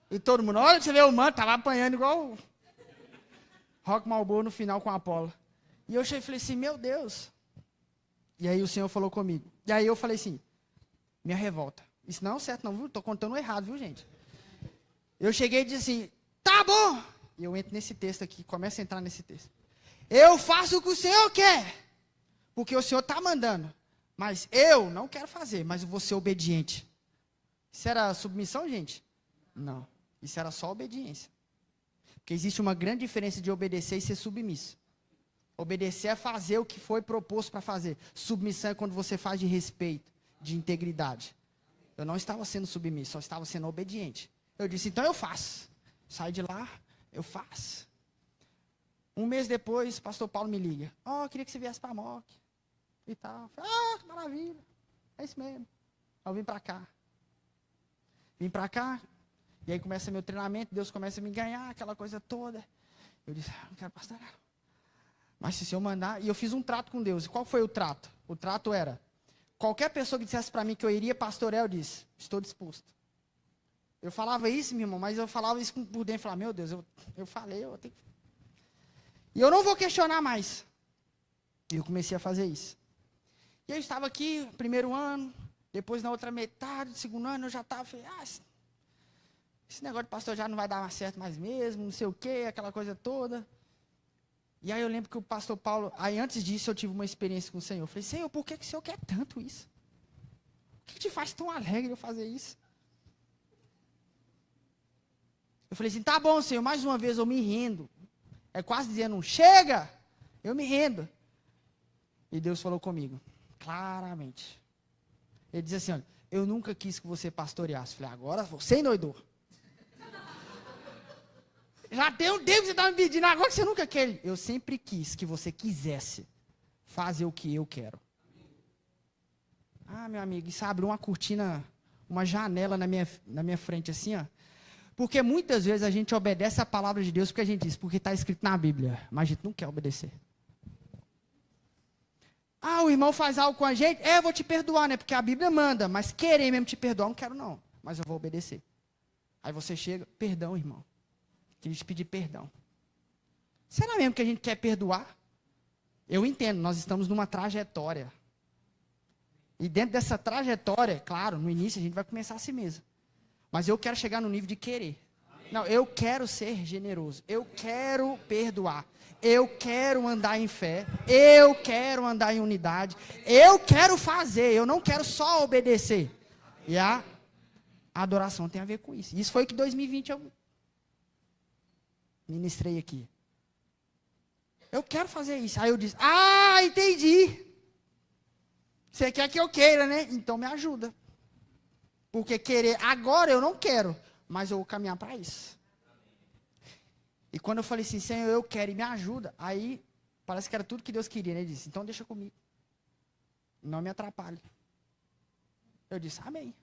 E todo mundo, olha, você vê o manto, estava apanhando igual o Rock Malboa no final com a Apolo. E eu cheguei e falei assim, meu Deus. E aí o Senhor falou comigo. E aí eu falei assim, minha revolta. Isso não é certo não, viu? Estou contando errado, viu, gente? Eu cheguei e disse assim, tá bom. E eu entro nesse texto aqui, começo a entrar nesse texto. Eu faço o que o Senhor quer, porque o Senhor está mandando. Mas eu não quero fazer, mas eu vou ser obediente. Isso era submissão, gente? Não. Isso era só obediência. Porque existe uma grande diferença de obedecer e ser submisso. Obedecer é fazer o que foi proposto para fazer. Submissão é quando você faz de respeito, de integridade. Eu não estava sendo submisso, só estava sendo obediente. Eu disse, então eu faço. Saí de lá, eu faço. Um mês depois, o pastor Paulo me liga. Queria que você viesse para a MOC. E tal. Que maravilha. É isso mesmo. Aí eu vim para cá. Vim para cá, e aí começa meu treinamento, Deus começa a me ganhar, aquela coisa toda. Eu disse, não quero pastorear. Mas se o Senhor mandar, e eu fiz um trato com Deus. E qual foi o trato? O trato era, qualquer pessoa que dissesse para mim que eu iria pastorear, eu disse, estou disposto. Eu falava isso, meu irmão, mas eu falava isso por dentro, falava, meu Deus, eu falei, eu tenho que... E eu não vou questionar mais. E eu comecei a fazer isso. E eu estava aqui, primeiro ano, depois na outra metade, segundo ano, eu já estava, falei, esse negócio de pastor já não vai dar mais certo mais mesmo, não sei o quê, aquela coisa toda. E aí eu lembro que o pastor Paulo, aí antes disso eu tive uma experiência com o Senhor. Eu falei, Senhor, por que o Senhor quer tanto isso? O que te faz tão alegre eu fazer isso? Eu falei assim, tá bom, Senhor, mais uma vez eu me rendo. É quase dizendo, chega, eu me rendo. E Deus falou comigo, claramente. Ele disse assim, olha, eu nunca quis que você pastoreasse. Eu falei, agora você endoidou. Já tem um tempo que você está me pedindo, agora que você nunca quer. Eu sempre quis que você quisesse fazer o que eu quero. Ah, meu amigo, isso abriu uma cortina, uma janela na minha frente assim, ó. Porque muitas vezes a gente obedece a palavra de Deus porque a gente diz, porque está escrito na Bíblia, mas a gente não quer obedecer. Ah, o irmão faz algo com a gente, eu vou te perdoar, né? Porque a Bíblia manda, mas querer mesmo te perdoar, não quero não, mas eu vou obedecer. Aí você chega, perdão, irmão. Queria te pedir perdão. Será mesmo que a gente quer perdoar? Eu entendo, nós estamos numa trajetória. E dentro dessa trajetória, claro, no início a gente vai começar assim mesmo. Mas eu quero chegar no nível de querer. Não, eu quero ser generoso. Eu quero perdoar. Eu quero andar em fé. Eu quero andar em unidade. Eu quero fazer. Eu não quero só obedecer. E a adoração tem a ver com isso. Isso foi que 2020 eu ministrei aqui. Eu quero fazer isso. Aí eu disse, entendi. Você quer que eu queira, né? Então me ajuda. Porque querer agora eu não quero, mas eu vou caminhar para isso. E quando eu falei assim, Senhor, eu quero e me ajuda, aí parece que era tudo que Deus queria, né? Ele disse, então deixa comigo. Não me atrapalhe. Eu disse, amém.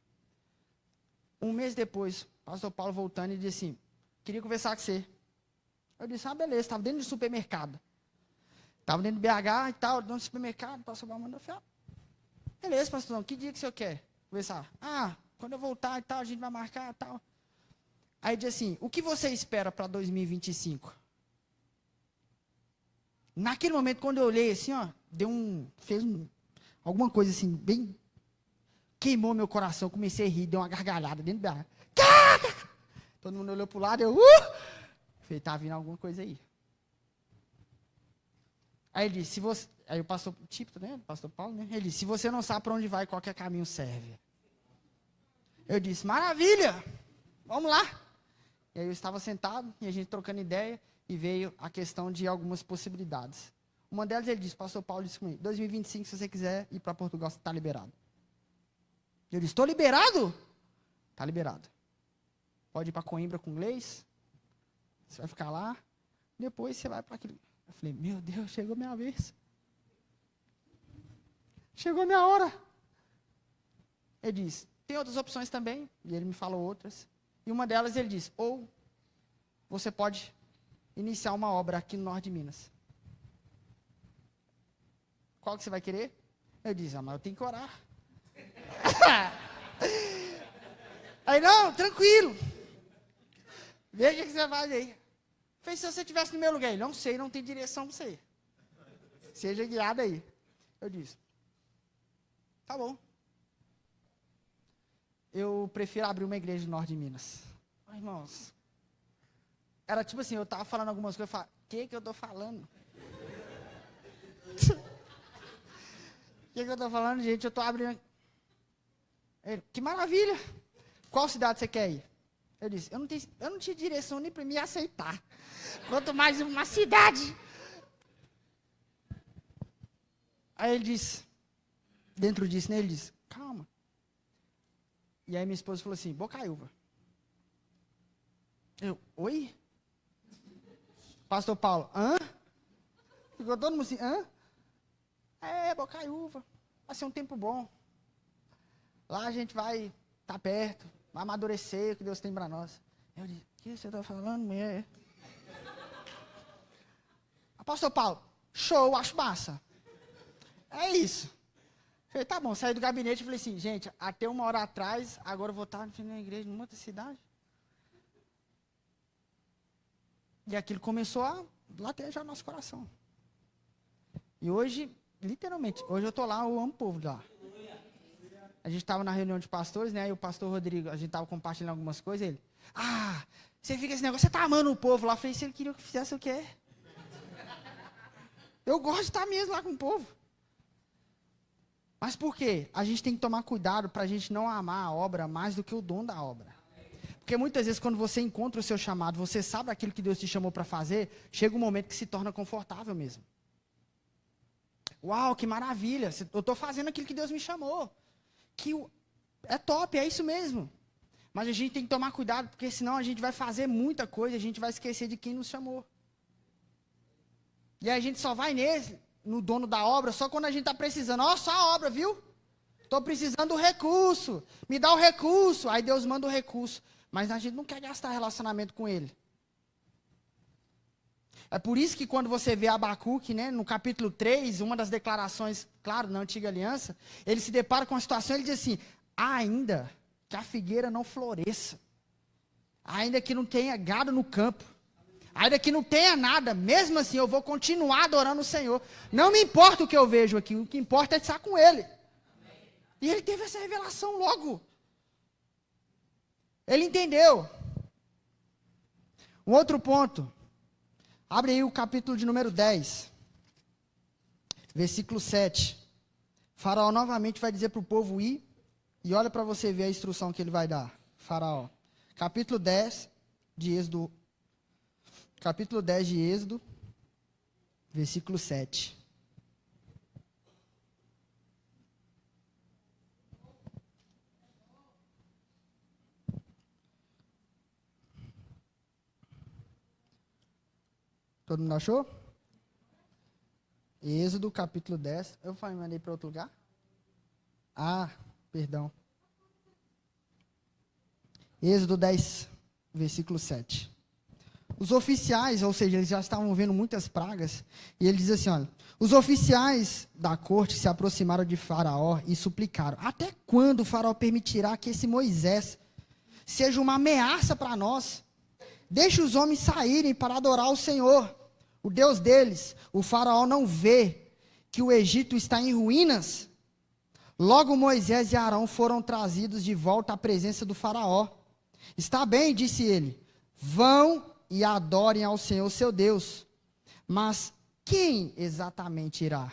Um mês depois, o pastor Paulo voltando e disse assim, queria conversar com você. Eu disse, beleza, estava dentro do supermercado. Estava dentro do BH e tal, dentro do supermercado, o pastor Paulo mandou, beleza, pastor, que dia que o senhor quer conversar? Quando eu voltar e tal, a gente vai marcar e tal. Aí diz assim, o que você espera para 2025? Naquele momento, quando eu olhei assim, ó, alguma coisa assim, bem, queimou meu coração, comecei a rir, deu uma gargalhada dentro da... Todo mundo olhou para o lado, eu... Falei, tá vindo alguma coisa aí. Aí ele disse, aí o pastor, né, o pastor Paulo, né, ele disse, se você não sabe para onde vai, qualquer caminho serve. Eu disse, maravilha, vamos lá. E aí eu estava sentado, e a gente trocando ideia, e veio a questão de algumas possibilidades. Uma delas ele disse, pastor Paulo disse comigo, 2025, se você quiser ir para Portugal, você está liberado. Eu disse, estou liberado? Está liberado. Pode ir para Coimbra com inglês, você vai ficar lá, depois você vai para aquele... Eu falei, meu Deus, chegou minha vez. Chegou minha hora. Ele disse, tem outras opções também, e ele me falou outras. E uma delas ele disse, ou você pode iniciar uma obra aqui no norte de Minas. Qual que você vai querer? Eu disse, mas eu tenho que orar. Aí, não, tranquilo. Veja o que você faz aí. Fez se você estivesse no meu lugar. Ele, não sei, não tem direção para você. Seja guiado aí. Eu disse, tá bom. Eu prefiro abrir uma igreja no norte de Minas. Irmãos, era tipo assim, eu estava falando algumas coisas, eu falava, o que eu estou falando? O que eu estou falando, gente? Eu estou abrindo... Ele, que maravilha! Qual cidade você quer ir? Eu disse, eu não tinha direção nem para me aceitar. Quanto mais uma cidade. Aí ele disse, dentro disso, né? Ele disse, calma. E aí minha esposa falou assim, Bocaiúva. Eu, oi? Pastor Paulo, hã? Ficou todo mundo assim, hã? Bocaiúva. Vai ser um tempo bom. Lá a gente vai estar perto, vai amadurecer o que Deus tem para nós. Eu disse, o que você está falando, mulher? Apóstolo Paulo, show, acho massa. É isso. Falei, tá bom, saí do gabinete e falei assim, gente, até 1 hora atrás, agora eu vou estar na igreja numa outra cidade. E aquilo começou a latejar no nosso coração. E hoje, literalmente, hoje eu estou lá, eu amo o povo lá. A gente estava na reunião de pastores, né? E o pastor Rodrigo, a gente estava compartilhando algumas coisas, ele, você fica esse negócio, você está amando o povo lá. Eu falei, se ele queria que eu fizesse o quê? Eu gosto de estar mesmo lá com o povo. Mas por quê? A gente tem que tomar cuidado para a gente não amar a obra mais do que o dono da obra. Porque muitas vezes quando você encontra o seu chamado, você sabe aquilo que Deus te chamou para fazer, chega um momento que se torna confortável mesmo. Uau, que maravilha, eu estou fazendo aquilo que Deus me chamou. É top, é isso mesmo. Mas a gente tem que tomar cuidado, porque senão a gente vai fazer muita coisa, a gente vai esquecer de quem nos chamou. E aí a gente só vai no dono da obra, só quando a gente está precisando. Só a obra, viu? Estou precisando do recurso. Me dá o recurso. Aí Deus manda o recurso. Mas a gente não quer gastar relacionamento com ele. É por isso que quando você vê Abacuque, né, no capítulo 3, uma das declarações, claro, na antiga aliança, ele se depara com a situação, ele diz assim, ainda que a figueira não floresça, ainda que não tenha gado no campo, ainda que não tenha nada, mesmo assim eu vou continuar adorando o Senhor. Não me importa o que eu vejo aqui, o que importa é estar com Ele. E ele teve essa revelação logo. Ele entendeu. Um outro ponto. Abre aí o capítulo de número 10. Versículo 7. Faraó novamente vai dizer para o povo ir. E olha para você ver a instrução que ele vai dar. Faraó. Capítulo 10 de Êxodo. Capítulo 10 de Êxodo. Versículo 7. Todo mundo achou? Êxodo, capítulo 10. Eu mandei para outro lugar? Perdão. Êxodo 10, versículo 7. Os oficiais, ou seja, eles já estavam vendo muitas pragas, e ele diz assim, olha, os oficiais da corte se aproximaram de Faraó e suplicaram, até quando o Faraó permitirá que esse Moisés seja uma ameaça para nós? Deixe os homens saírem para adorar o Senhor, o Deus deles. O Faraó não vê que o Egito está em ruínas? Logo Moisés e Arão foram trazidos de volta à presença do Faraó. Está bem, disse ele, vão e adorem ao Senhor seu Deus. Mas quem exatamente irá?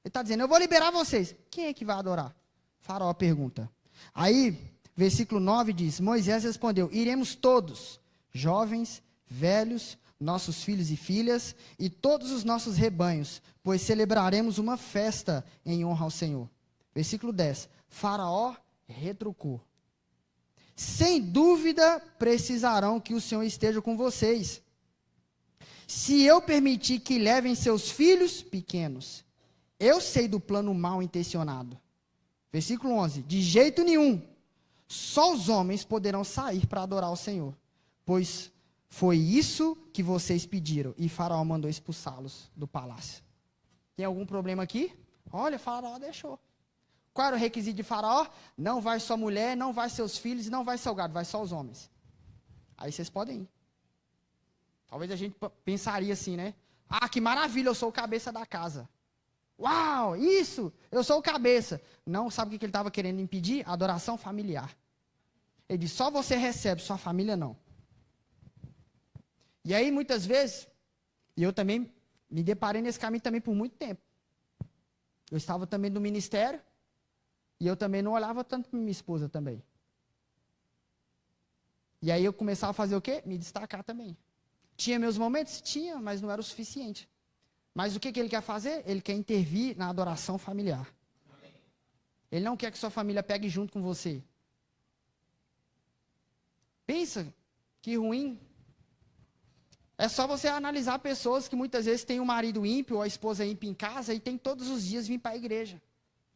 Ele está dizendo, eu vou liberar vocês. Quem é que vai adorar? Faraó pergunta. Aí, versículo 9 diz, Moisés respondeu, iremos todos, jovens, velhos, nossos filhos e filhas, e todos os nossos rebanhos, pois celebraremos uma festa em honra ao Senhor. Versículo 10, Faraó retrucou. Sem dúvida precisarão que o Senhor esteja com vocês. Se eu permitir que levem seus filhos pequenos, eu sei do plano mal intencionado. Versículo 11, de jeito nenhum, só os homens poderão sair para adorar o Senhor, pois foi isso que vocês pediram, e Faraó mandou expulsá-los do palácio. Tem algum problema aqui? Olha, Faraó deixou. Qual era o requisito de Faraó? Não vai sua mulher, não vai seus filhos, e não vai seu gado, vai só os homens. Aí vocês podem ir. Talvez a gente pensaria assim, né? Que maravilha, eu sou o cabeça da casa. Uau, isso, eu sou o cabeça. Não, sabe o que ele estava querendo impedir? A adoração familiar. Ele disse, só você recebe, sua família não. E aí, muitas vezes, e eu também me deparei nesse caminho também por muito tempo. Eu estava também no ministério, e eu também não olhava tanto para minha esposa também. E aí eu começava a fazer o quê? Me destacar também. Tinha meus momentos? Tinha, mas não era o suficiente. Mas o que ele quer fazer? Ele quer intervir na adoração familiar. Ele não quer que sua família pegue junto com você. Pensa, que ruim. É só você analisar pessoas que muitas vezes têm um marido ímpio ou a esposa ímpia em casa e tem todos os dias vir para a igreja.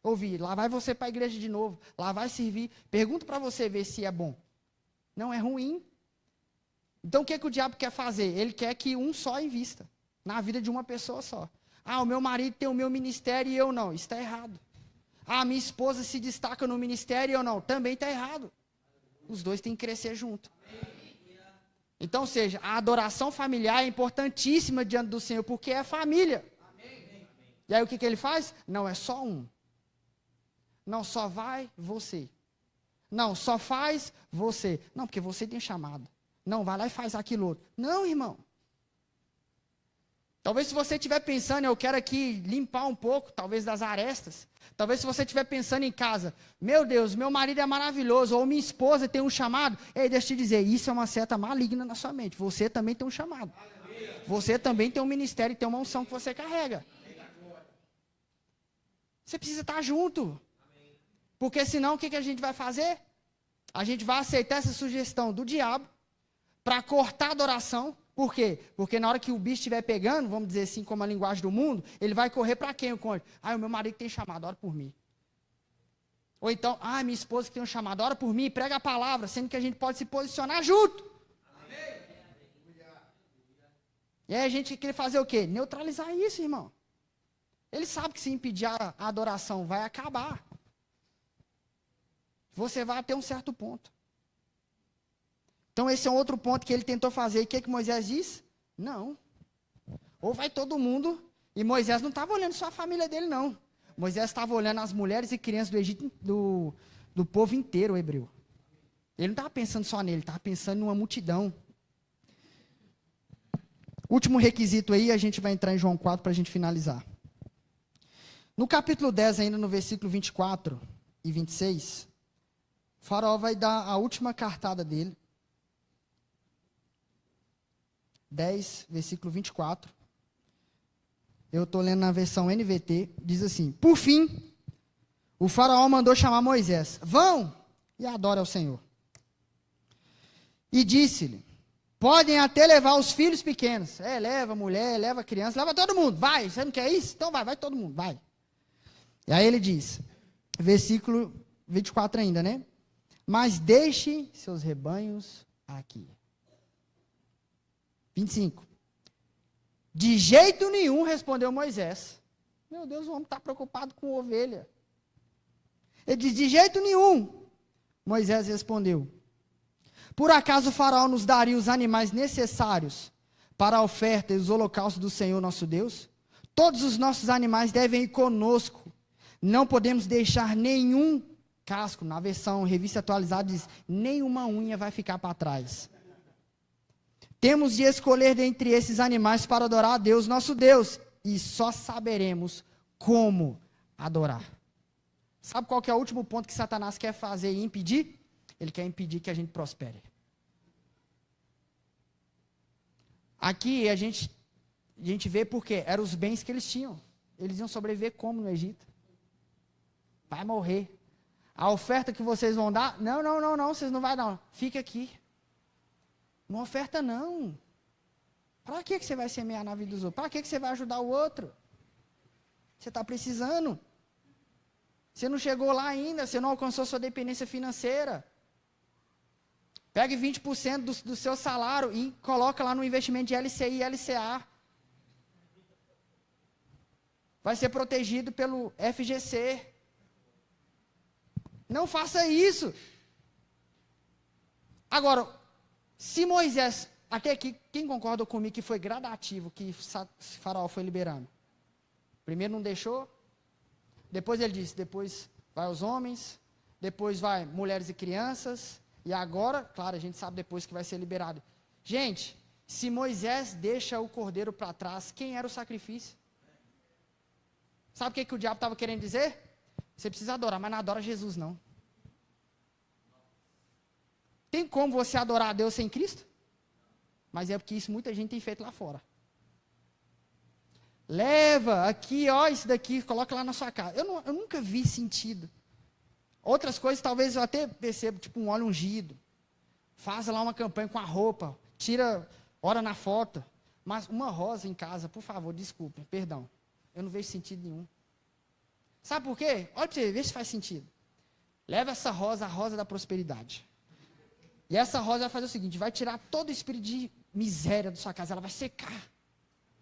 ouvir. Lá vai você para a igreja de novo. Lá vai servir. Pergunta para você ver se é bom. Não é ruim. Então o que o diabo quer fazer? Ele quer que um só invista na vida de uma pessoa só. O meu marido tem o meu ministério e eu não. Isso está errado. Minha esposa se destaca no ministério e eu não. Também está errado. Os dois têm que crescer junto. Então, ou seja, a adoração familiar é importantíssima diante do Senhor, porque é família. E aí o que ele faz? Não, é só um. Não, só vai você. Não, só faz você. Não, porque você tem chamado. Não, vai lá e faz aquilo outro. Não, irmão. Talvez se você estiver pensando, eu quero aqui limpar um pouco, talvez das arestas. Talvez se você estiver pensando em casa, meu Deus, meu marido é maravilhoso, ou minha esposa tem um chamado. Ei, deixa eu te dizer, isso é uma seta maligna na sua mente. Você também tem um chamado. Você também tem um ministério e tem uma unção que você carrega. Você precisa estar junto. Porque senão o que a gente vai fazer? A gente vai aceitar essa sugestão do diabo para cortar a adoração. Por quê? Porque na hora que o bicho estiver pegando, vamos dizer assim, como a linguagem do mundo, ele vai correr para quem o cônjuge? O meu marido tem chamado, ora por mim. Ou então, minha esposa que tem um chamado, ora por mim, prega a palavra, sendo que a gente pode se posicionar junto. Amém. E aí a gente quer fazer o quê? Neutralizar isso, irmão. Ele sabe que se impedir a adoração vai acabar. Você vai até um certo ponto. Então esse é um outro ponto que ele tentou fazer. E o que Moisés diz? Não. Ou vai todo mundo. E Moisés não estava olhando só a família dele, não. Moisés estava olhando as mulheres e crianças do Egito, do povo inteiro hebreu. Ele não estava pensando só nele, estava pensando numa multidão. Último requisito aí, a gente vai entrar em João 4 para a gente finalizar. No capítulo 10, ainda no versículo 24 e 26, o faraó vai dar a última cartada dele. 10, versículo 24. Eu estou lendo na versão NVT. Diz assim: por fim, o faraó mandou chamar Moisés. Vão e adorem ao Senhor. E disse-lhe: podem até levar os filhos pequenos. Leva a mulher, leva a criança, leva todo mundo. Vai, você não quer isso? Então vai todo mundo, vai. E aí ele diz, versículo 24 ainda, né? Mas deixe seus rebanhos aqui. 25. De jeito nenhum, respondeu Moisés. Meu Deus, o homem está preocupado com ovelha. Ele diz, de jeito nenhum. Moisés respondeu, por acaso o faraó nos daria os animais necessários para a oferta e os holocaustos do Senhor nosso Deus? Todos os nossos animais devem ir conosco. Não podemos deixar nenhum casco. Na versão revista atualizada diz, nenhuma unha vai ficar para trás. Temos de escolher dentre esses animais para adorar a Deus, nosso Deus, e só saberemos como adorar. Sabe qual que é o último ponto que Satanás quer fazer e impedir? Ele quer impedir que a gente prospere. Aqui a gente vê porque eram os bens que eles tinham. Eles iam sobreviver como no Egito? Vai morrer. A oferta que vocês vão dar, não, vocês não vão dar. Fica aqui. Não oferta não. Para que você vai semear na vida dos outros? Para que você vai ajudar o outro? Você está precisando. Você não chegou lá ainda, você não alcançou sua dependência financeira. Pegue 20% do seu salário e coloca lá no investimento de LCI e LCA. Vai ser protegido pelo FGC. Não faça isso. Agora, se Moisés, até aqui, quem concorda comigo que foi gradativo, que Faraó foi liberando? Primeiro não deixou, depois ele disse, depois vai os homens, depois vai mulheres e crianças, e agora, claro, a gente sabe depois que vai ser liberado. Gente, se Moisés deixa o cordeiro para trás, quem era o sacrifício? Sabe o que o diabo estava querendo dizer? Você precisa adorar, mas não adora Jesus não. Tem como você adorar a Deus sem Cristo? Mas é porque isso muita gente tem feito lá fora. Leva aqui, ó, isso daqui, coloca lá na sua casa. Eu nunca vi sentido. Outras coisas talvez eu até percebo, tipo um óleo ungido. Faz lá uma campanha com a roupa, tira, ora na foto. Mas uma rosa em casa, por favor, desculpe, perdão. Eu não vejo sentido nenhum. Sabe por quê? Olha para você ver se faz sentido. Leva essa rosa, a rosa da prosperidade. E essa rosa vai fazer o seguinte, vai tirar todo o espírito de miséria da sua casa, ela vai secar.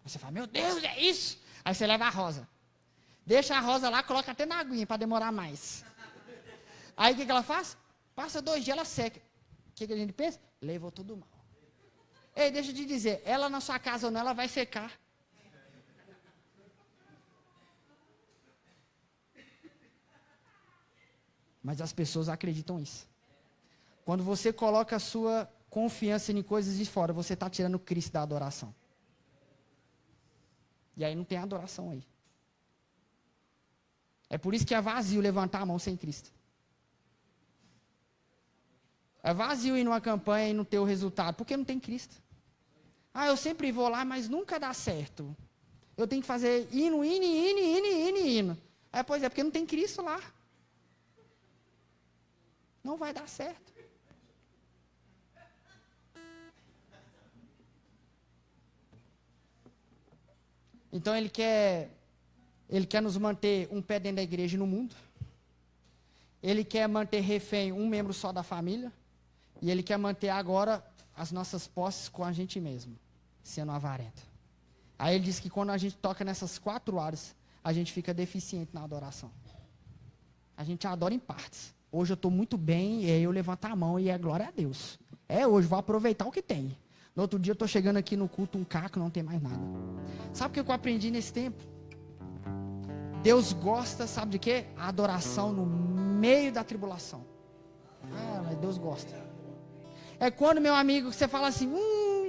Você fala, meu Deus, é isso? Aí você leva a rosa. Deixa a rosa lá, coloca até na aguinha para demorar mais. Aí o que ela faz? Passa 2 dias, ela seca. O que a gente pensa? Levou tudo mal. Ei, deixa eu te dizer, ela na sua casa ou não, ela vai secar. Mas as pessoas acreditam nisso. Quando você coloca a sua confiança em coisas de fora, você está tirando Cristo da adoração. E aí não tem adoração aí. É por isso que é vazio levantar a mão sem Cristo. É vazio ir numa campanha e não ter o resultado, porque não tem Cristo. Ah, eu sempre vou lá, mas nunca dá certo. Eu tenho que fazer hino. Pois é, porque não tem Cristo lá. Não vai dar certo. Então ele quer nos manter um pé dentro da igreja e no mundo. Ele quer manter refém um membro só da família. E ele quer manter agora as nossas posses com a gente mesmo, sendo avarento. Aí ele diz que quando a gente toca nessas 4 áreas, a gente fica deficiente na adoração. A gente adora em partes. Hoje eu estou muito bem, e aí eu levanto a mão e é glória a Deus. Hoje vou aproveitar o que tem. No outro dia eu estou chegando aqui no culto, um caco, não tem mais nada. Sabe o que eu aprendi nesse tempo? Deus gosta, sabe de quê? A adoração no meio da tribulação. Mas Deus gosta. É quando, meu amigo, você fala assim,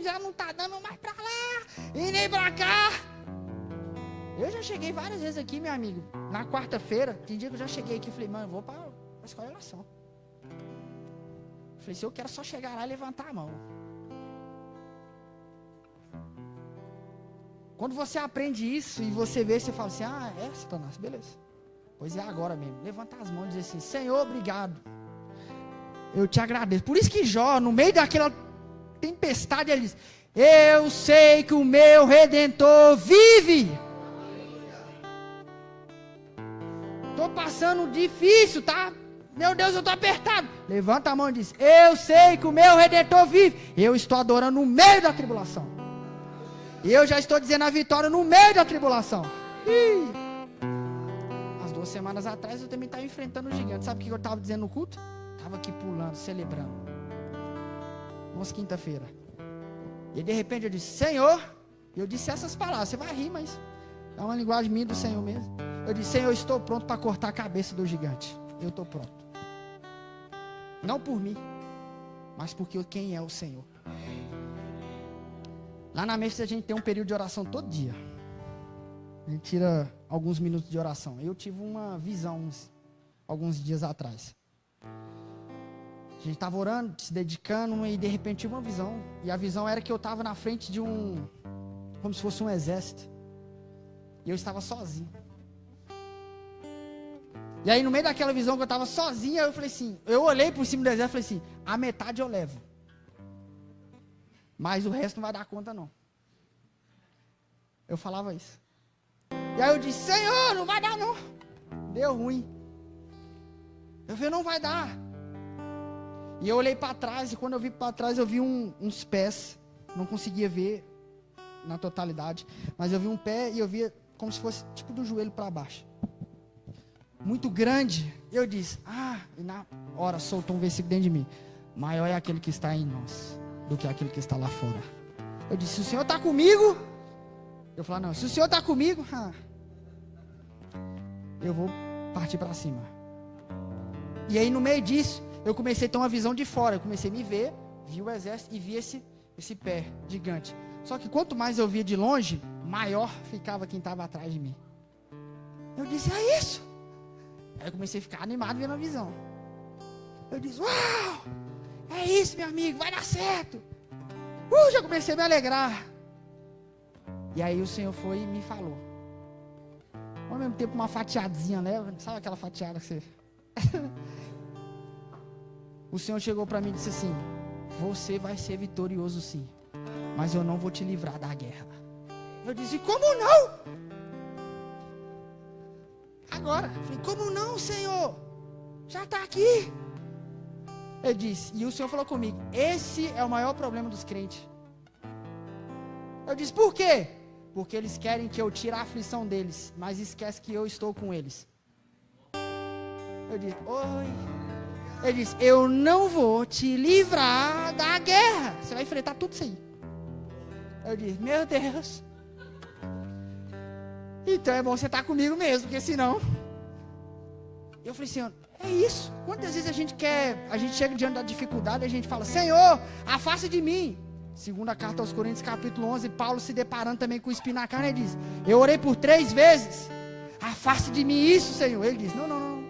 já não está dando mais para lá, e nem para cá. Eu já cheguei várias vezes aqui, meu amigo, na quarta-feira, tem dia que eu já cheguei aqui e falei, mano, eu vou para a escola de oração. Falei, se eu quero só chegar lá e levantar a mão. Quando você aprende isso e você vê, você fala assim, Satanás, beleza. Pois é agora mesmo, levantar as mãos e dizer assim, Senhor, obrigado. Eu te agradeço. Por isso que Jó, no meio daquela tempestade, ele diz, eu sei que o meu Redentor vive. Estou passando difícil, tá? Meu Deus, eu estou apertado. Levanta a mão e diz, eu sei que o meu Redentor vive. Eu estou adorando no meio da tribulação. E eu já estou dizendo a vitória no meio da tribulação. As 2 semanas atrás eu também estava enfrentando o gigante. Sabe o que eu estava dizendo no culto? Estava aqui pulando, celebrando. Nossa, quinta-feira. E de repente eu disse, Senhor. Eu disse essas palavras. Você vai rir, mas é uma linguagem minha do Senhor mesmo. Eu disse, Senhor, eu estou pronto para cortar a cabeça do gigante. Eu estou pronto. Não por mim, mas porque quem é o Senhor. Lá na mesa a gente tem um período de oração todo dia. A gente tira alguns minutos de oração. Eu tive uma visão alguns dias atrás. A gente estava orando, se dedicando e de repente tive uma visão. E a visão era que eu estava na frente de como se fosse um exército. E eu estava sozinho. E aí no meio daquela visão que eu estava sozinho, eu falei assim, eu olhei por cima do exército e falei assim, a metade eu levo. Mas o resto não vai dar conta não. Eu falava isso. E aí eu disse, Senhor, não vai dar não. Deu ruim. Eu falei, não vai dar. E eu olhei para trás, e quando eu vi para trás, eu vi uns pés. Não conseguia ver na totalidade. Mas eu vi um pé e eu via como se fosse tipo do joelho para baixo. Muito grande. Eu disse, e na hora soltou um versículo dentro de mim. Maior é aquele que está em nós do que aquele que está lá fora. Eu disse, se o Senhor está comigo, eu falei, não, se o Senhor está comigo, eu vou partir para cima. E aí no meio disso, eu comecei a ter uma visão de fora. Eu comecei a me ver, vi o exército e vi esse pé gigante. Só que quanto mais eu via de longe, maior ficava quem estava atrás de mim. Eu disse, é isso. Aí eu comecei a ficar animado vendo a visão. Eu disse, uau, é isso, meu amigo, vai dar certo. Já comecei a me alegrar. E aí o Senhor foi e me falou. Ao mesmo tempo uma fatiadinha, né? Sabe aquela fatiada que você... O Senhor chegou para mim e disse assim, você vai ser vitorioso sim, mas eu não vou te livrar da guerra. Eu disse, como não? A agora. Eu falei, como não, Senhor? Já está aqui. Ele disse, e o Senhor falou comigo, esse é o maior problema dos crentes. Eu disse, por quê? Porque eles querem que eu tire a aflição deles, mas esquece que eu estou com eles. Eu disse, oi. Ele disse, eu não vou te livrar da guerra. Você vai enfrentar tudo isso aí. Eu disse, meu Deus. Então é bom você estar comigo mesmo, porque senão... Eu falei, Senhor, é isso. Quantas vezes a gente chega diante da dificuldade e a gente fala, Senhor, afasta de mim. Segunda carta aos Coríntios, capítulo 11, Paulo se deparando também com o espinho na carne, ele diz, eu orei por 3 vezes, afaste de mim isso, Senhor. Ele diz, não,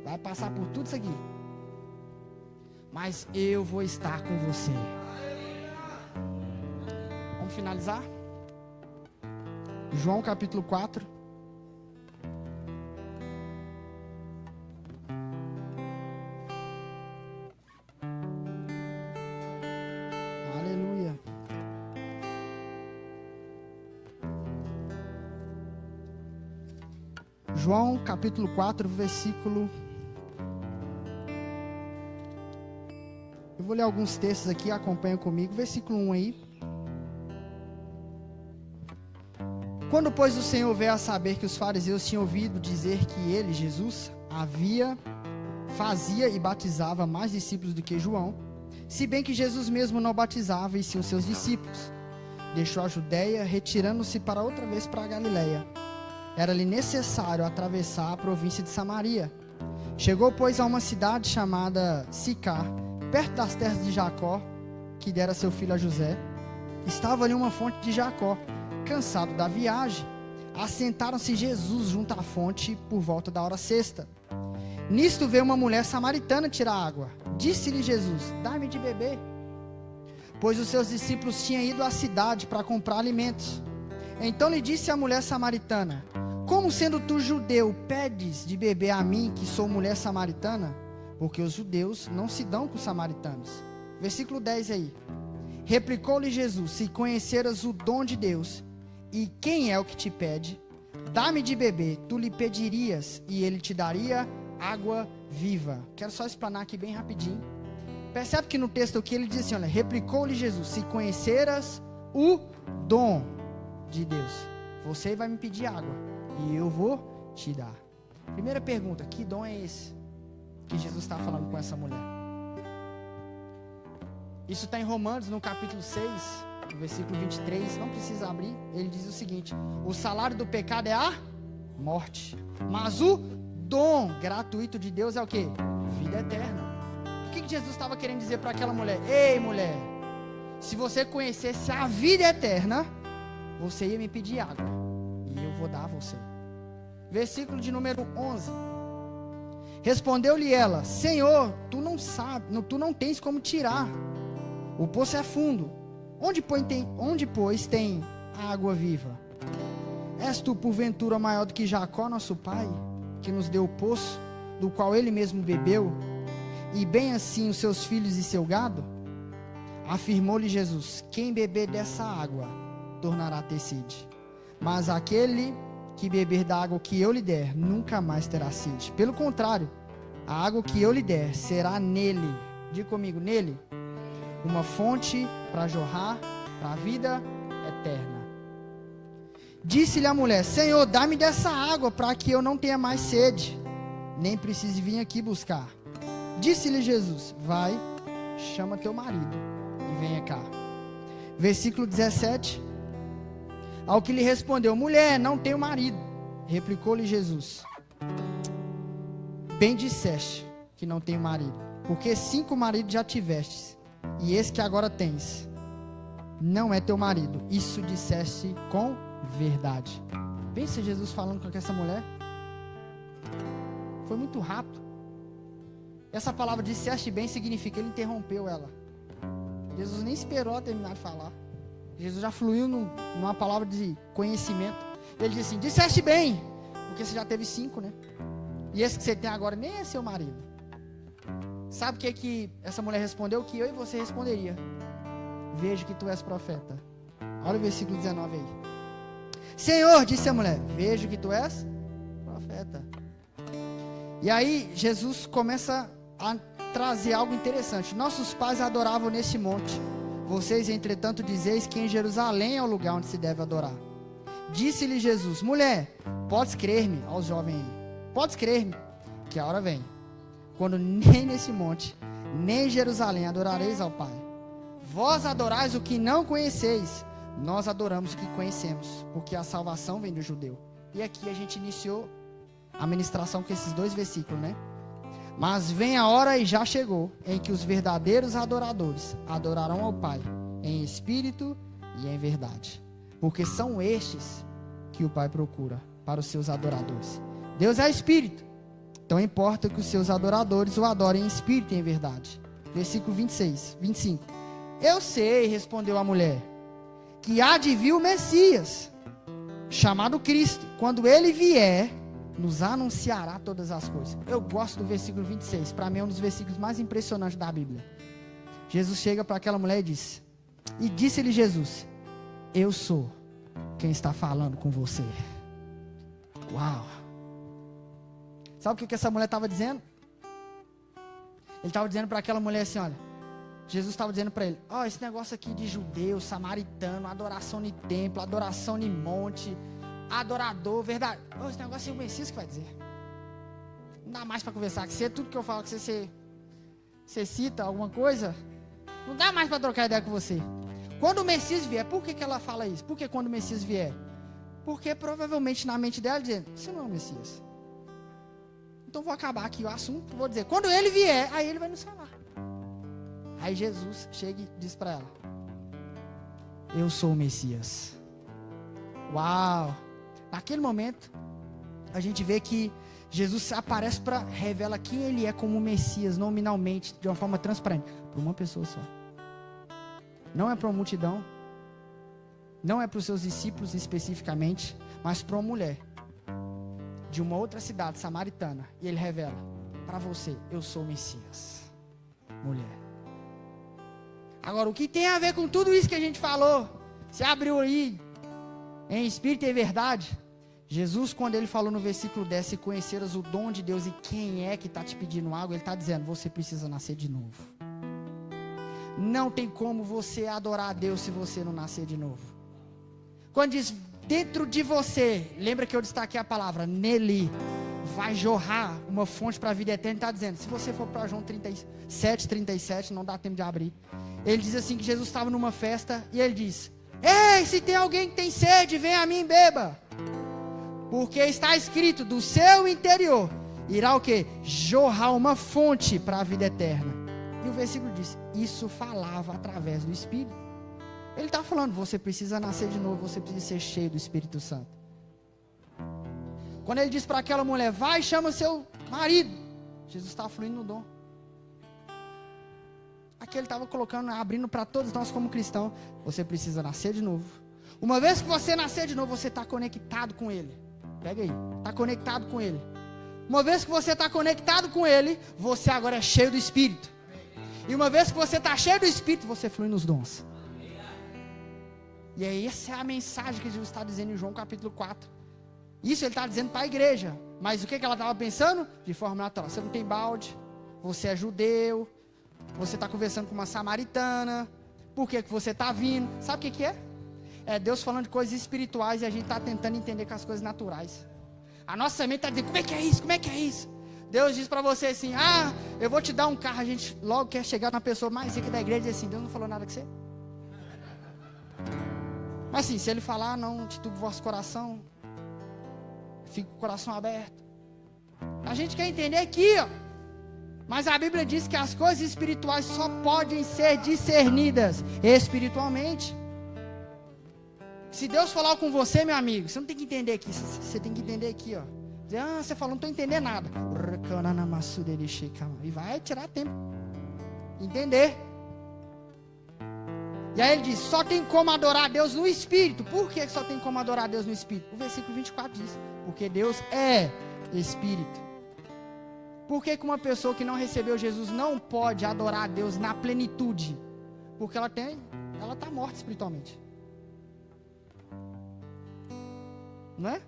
vai passar por tudo isso aqui, mas eu vou estar com você. Vamos finalizar? João capítulo 4. Aleluia. João capítulo 4, versículo... Eu vou ler alguns textos aqui, acompanha comigo. Versículo 1 aí. Quando, pois, o Senhor veio a saber que os fariseus tinham ouvido dizer que ele, Jesus, fazia e batizava mais discípulos do que João, se bem que Jesus mesmo não batizava, e sim os seus discípulos, deixou a Judeia, retirando-se para outra vez para a Galileia. Era-lhe necessário atravessar a província de Samaria. Chegou, pois, a uma cidade chamada Sicar, perto das terras de Jacó, que dera seu filho a José. Estava ali uma fonte de Jacó. Cansado da viagem, assentaram-se Jesus junto à fonte por volta da hora sexta. Nisto veio uma mulher samaritana tirar água. Disse-lhe Jesus, dá-me de beber. Pois os seus discípulos tinham ido à cidade para comprar alimentos. Então lhe disse a mulher samaritana, como sendo tu judeu, pedes de beber a mim, que sou mulher samaritana? Porque os judeus não se dão com os samaritanos. Versículo 10 aí. Replicou-lhe Jesus, se conheceras o dom de Deus, e quem é o que te pede, dá-me de beber, tu lhe pedirias, e ele te daria água viva. Quero só explanar aqui bem rapidinho. Percebe que no texto aqui ele diz assim, olha, replicou-lhe Jesus, se conheceras o dom de Deus, você vai me pedir água, e eu vou te dar. Primeira pergunta, que dom é esse que Jesus está falando com essa mulher? Isso está em Romanos, no capítulo 6, no versículo 23, não precisa abrir, ele diz o seguinte, o salário do pecado é a morte, mas o dom gratuito de Deus é o quê? Vida eterna. O que Jesus estava querendo dizer para aquela mulher? Ei, mulher, se você conhecesse a vida eterna, você ia me pedir água, e eu vou dar a você. Versículo de número 11. Respondeu-lhe ela, Senhor, tu não tens como tirar, o poço é fundo, onde, pois, tem a água viva? És tu, porventura, maior do que Jacó, nosso pai, que nos deu o poço, do qual ele mesmo bebeu, e bem assim os seus filhos e seu gado? Afirmou-lhe Jesus, quem beber dessa água, tornará a ter sede, mas aquele que beber da água que eu lhe der, nunca mais terá sede. Pelo contrário, a água que eu lhe der, será nele, diga comigo, nele, uma fonte para jorrar para a vida eterna. Disse-lhe a mulher, Senhor, dá-me dessa água para que eu não tenha mais sede, nem precise vir aqui buscar. Disse-lhe Jesus, vai, chama teu marido e venha cá. Versículo 17. Ao que lhe respondeu, mulher, não tenho marido. Replicou-lhe Jesus, bem disseste que não tenho marido, porque 5 maridos já tivestes, e esse que agora tens não é teu marido. Isso disseste com verdade. Pensa Jesus falando com essa mulher. Foi muito rápido. Essa palavra disseste bem significa ele interrompeu ela. Jesus nem esperou ela terminar de falar. Jesus já fluiu numa palavra de conhecimento. Ele disse assim, disseste bem, porque você já teve 5, né? E esse que você tem agora nem é seu marido. Sabe o que essa mulher respondeu? O que eu e você responderia? Vejo que tu és profeta. Olha o versículo 19 aí. Senhor, disse a mulher, vejo que tu és profeta. E aí Jesus começa a trazer algo interessante. Nossos pais adoravam nesse monte. Vocês, entretanto, dizeis que em Jerusalém é o lugar onde se deve adorar. Disse-lhe Jesus: mulher, podes crer-me, aos jovens aí, podes crer-me, que a hora vem, quando nem nesse monte, nem em Jerusalém adorareis ao Pai. Vós adorais o que não conheceis, nós adoramos o que conhecemos, porque a salvação vem do judeu. E aqui a gente iniciou a ministração com esses 2 versículos, né? Mas vem a hora e já chegou, em que os verdadeiros adoradores adorarão ao Pai, em espírito e em verdade. Porque são estes que o Pai procura para os seus adoradores. Deus é espírito, então importa que os seus adoradores o adorem em espírito e em verdade. Versículo 25. Eu sei, respondeu a mulher, que há de vir o Messias, chamado Cristo. Quando ele vier, nos anunciará todas as coisas. Eu gosto do versículo 26, para mim é um dos versículos mais impressionantes da Bíblia. Jesus chega para aquela mulher e diz: e disse-lhe Jesus: eu sou quem está falando com você. Uau! Sabe o que essa mulher estava dizendo? Ele estava dizendo para aquela mulher assim, olha, Jesus estava dizendo para ele: ó, esse negócio aqui de judeu, samaritano, adoração no templo, adoração no monte, adorador, verdade. Oh, esse negócio é o Messias que vai dizer. Não dá mais para conversar com você. Tudo que eu falo que você cita alguma coisa, não dá mais para trocar ideia com você. Quando o Messias vier, por que ela fala isso? Por que quando o Messias vier? Porque provavelmente na mente dela dizendo: você não é o Messias. Então vou acabar aqui o assunto, vou dizer, quando ele vier, aí ele vai nos falar. Aí Jesus chega e diz para ela: eu sou o Messias. Uau! Naquele momento, a gente vê que Jesus aparece para revela quem ele é como Messias, nominalmente, de uma forma transparente, para uma pessoa só. Não é para uma multidão, não é para os seus discípulos especificamente, mas para uma mulher de uma outra cidade samaritana. E ele revela: para você, eu sou o Messias, mulher. Agora, o que tem a ver com tudo isso que a gente falou? Se abriu aí, em espírito e em verdade. Jesus, quando ele falou no versículo 10, se conheceras o dom de Deus e quem é que está te pedindo algo, ele está dizendo: você precisa nascer de novo. Não tem como você adorar a Deus se você não nascer de novo. Quando diz dentro de você, lembra que eu destaquei a palavra nele, vai jorrar uma fonte para a vida eterna. Ele está dizendo, se você for para João 37, não dá tempo de abrir. Ele diz assim que Jesus estava numa festa e ele diz: ei, se tem alguém que tem sede, vem a mim e beba. Porque está escrito, do seu interior irá o quê? Jorrar uma fonte para a vida eterna. E o versículo diz, isso falava através do Espírito. Ele está falando, você precisa nascer de novo, você precisa ser cheio do Espírito Santo. Quando ele diz para aquela mulher, vai e chama seu marido, Jesus está fluindo no dom. Aqui ele estava colocando, abrindo para todos nós como cristãos, você precisa nascer de novo. Uma vez que você nascer de novo, você está conectado com Ele. Pega aí, está conectado com Ele. Uma vez que você está conectado com Ele, você agora é cheio do Espírito. E uma vez que você está cheio do Espírito, você flui nos dons. E aí essa é a mensagem que Jesus está dizendo em João capítulo 4. Isso ele está dizendo para a igreja. Mas o que ela estava pensando? De forma natural. Você não tem balde, você é judeu, você está conversando com uma samaritana. Por que você está vindo? Sabe o que é? É Deus falando de coisas espirituais e a gente está tentando entender com as coisas naturais. A nossa mente está dizendo, como é que é isso? Como é que é isso? Deus diz para você assim, eu vou te dar um carro. A gente logo quer chegar na pessoa mais rica da igreja e dizer assim, Deus não falou nada com você? Mas assim, se ele falar, não titube o vosso coração, fica com o coração aberto. A gente quer entender aqui, ó. Mas a Bíblia diz que as coisas espirituais só podem ser discernidas espiritualmente. Se Deus falar com você, meu amigo, você não tem que entender aqui, você tem que entender aqui, ó. Dizer, você falou, não estou entendendo nada. E vai tirar tempo. Entender. E aí ele diz, só tem como adorar a Deus no Espírito. Por que só tem como adorar a Deus no Espírito? O versículo 24 diz, porque Deus é Espírito. Por que uma pessoa que não recebeu Jesus não pode adorar a Deus na plenitude? Porque ela está morta espiritualmente. Não é?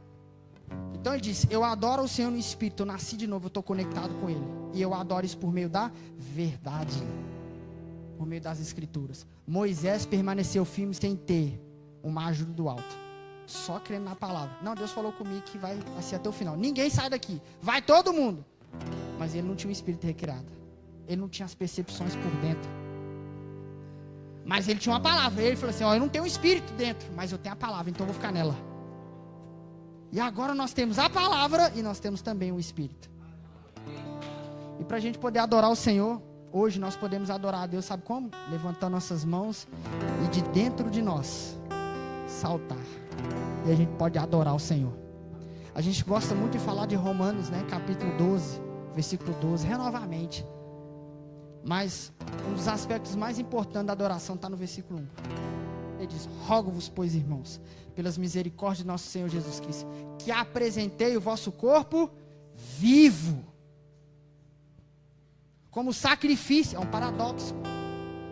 Então ele disse, eu adoro o Senhor no Espírito, eu nasci de novo, eu estou conectado com Ele. E eu adoro isso por meio da verdade, por meio das Escrituras. Moisés permaneceu firme sem ter uma ajuda do alto, só crendo na palavra. Não, Deus falou comigo que vai assim até o final. Ninguém sai daqui, vai todo mundo. Mas ele não tinha um espírito recriado. Ele não tinha as percepções por dentro. Mas ele tinha uma palavra. Ele falou assim, ó, eu não tenho um espírito dentro, mas eu tenho a palavra, então eu vou ficar nela. E agora nós temos a palavra e nós temos também o Espírito. E para a gente poder adorar o Senhor, hoje nós podemos adorar a Deus, sabe como? Levantando nossas mãos e de dentro de nós saltar. E a gente pode adorar o Senhor. A gente gosta muito de falar de Romanos, né? Capítulo 12, versículo 12, renova a mente. Mas um dos aspectos mais importantes da adoração está no versículo 1. Ele diz, rogo-vos, pois, irmãos, pelas misericórdias de nosso Senhor Jesus Cristo, que apresentei o vosso corpo vivo, como sacrifício. É um paradoxo.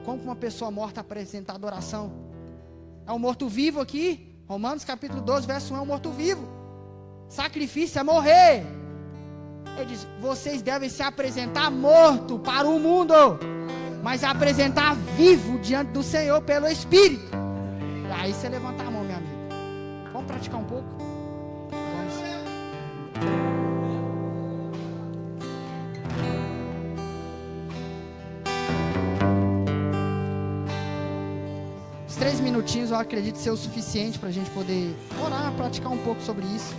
Como uma pessoa morta apresenta adoração? É um morto-vivo aqui. Romanos capítulo 12, verso 1, é um morto-vivo. Sacrifício é morrer. Ele diz, vocês devem se apresentar morto para o mundo, mas apresentar vivo diante do Senhor pelo Espírito. E aí você levanta a mão, meu amigo. Vamos praticar um pouco? Vamos. Os 3 minutinhos eu acredito ser o suficiente para a gente poder orar, praticar um pouco sobre isso.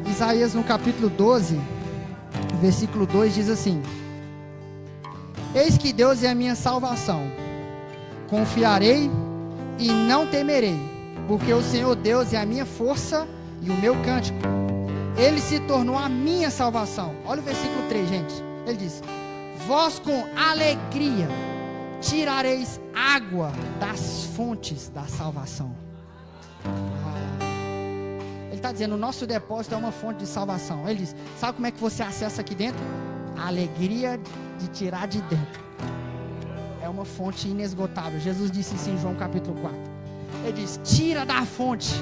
Isaías no capítulo 12, versículo 2 diz assim: eis que Deus é a minha salvação, confiarei e não temerei, porque o Senhor Deus é a minha força e o meu cântico, Ele se tornou a minha salvação. Olha o versículo 3, gente. Ele diz, vós com alegria tirareis água das fontes da salvação. Ele está dizendo, o nosso depósito é uma fonte de salvação. Ele diz, sabe como é que você acessa aqui dentro? A alegria de tirar de dentro. É uma fonte inesgotável. Jesus disse isso em João capítulo 4. Ele diz, tira da fonte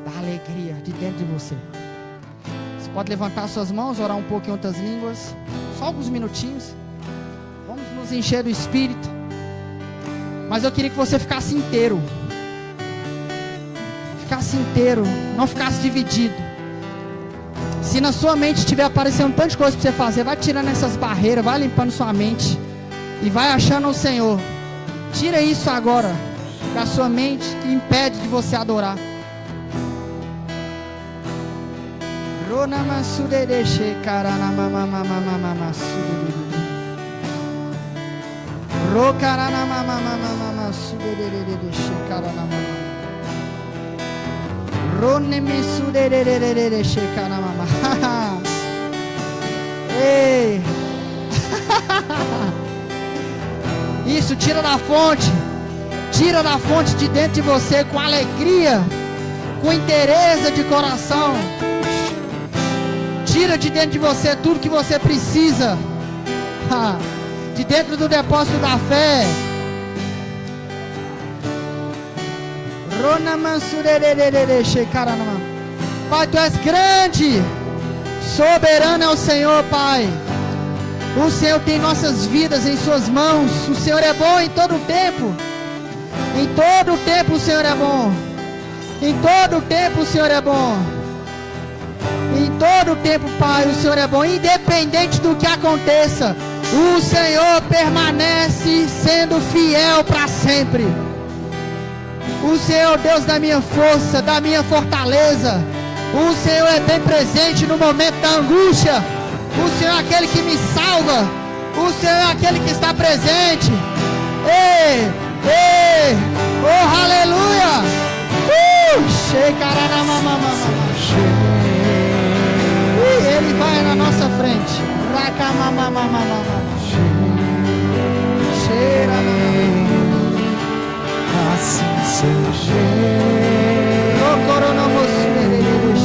da alegria de dentro de você. Você pode levantar suas mãos, orar um pouco em outras línguas. Só alguns minutinhos. Vamos nos encher do Espírito. Mas eu queria que você ficasse inteiro. Ficasse inteiro, não ficasse dividido. Se na sua mente estiver aparecendo um tanto de coisa para você fazer, vai tirando essas barreiras, vai limpando sua mente e vai achando o Senhor. Tira isso agora da sua mente que impede de você adorar. Ei. Isso, tira da fonte de dentro de você com alegria, com interesse de coração. Tira de dentro de você tudo que você precisa, de dentro do depósito da fé. Pai, Tu és grande, soberano é o Senhor, Pai. O Senhor tem nossas vidas em Suas mãos. O Senhor é bom em todo o tempo. Em todo o tempo o Senhor é bom. Em todo o tempo o Senhor é bom. Em todo o tempo, Pai, o Senhor é bom. Independente do que aconteça, o Senhor permanece sendo fiel para sempre. O Senhor, Deus da minha força, da minha fortaleza. O Senhor é bem presente no momento da angústia. O Senhor é aquele que me salva. O Senhor é aquele que está presente. Ei, ei, oh, aleluia. Ele vai na nossa frente. Assim seja. O coronavirus.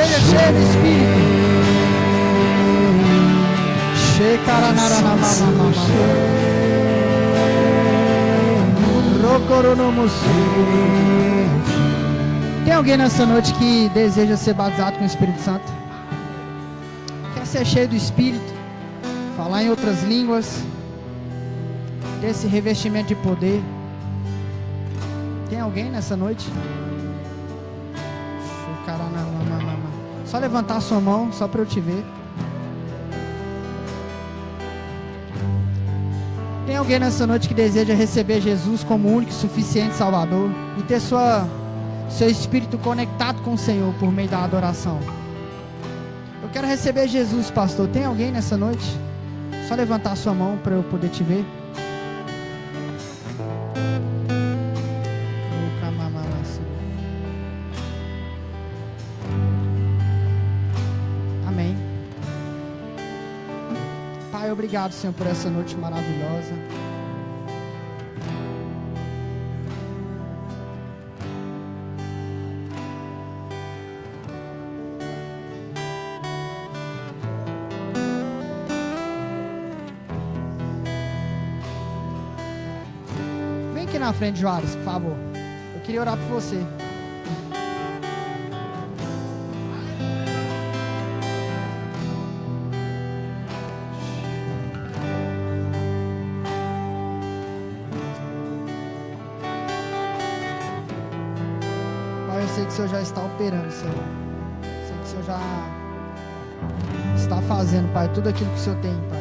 seja cheio do Espírito. Tem alguém nessa noite que deseja ser batizado com o Espírito Santo? Quer ser cheio do Espírito? Falar em outras línguas? Ter esse revestimento de poder? Tem alguém nessa noite? Só levantar a sua mão, só para eu te ver. Tem alguém nessa noite que deseja receber Jesus como único e suficiente Salvador e ter seu espírito conectado com o Senhor por meio da adoração? Eu quero receber Jesus, pastor. Tem alguém nessa noite? Só levantar a sua mão para eu poder te ver. Amém. Pai, obrigado, Senhor, por essa noite maravilhosa. Vem aqui na frente, Juarez, por favor. Eu queria orar por você. Eu sei que o Senhor já está operando, Senhor. Eu sei que o Senhor já está fazendo, Pai, tudo aquilo que o Senhor tem, Pai.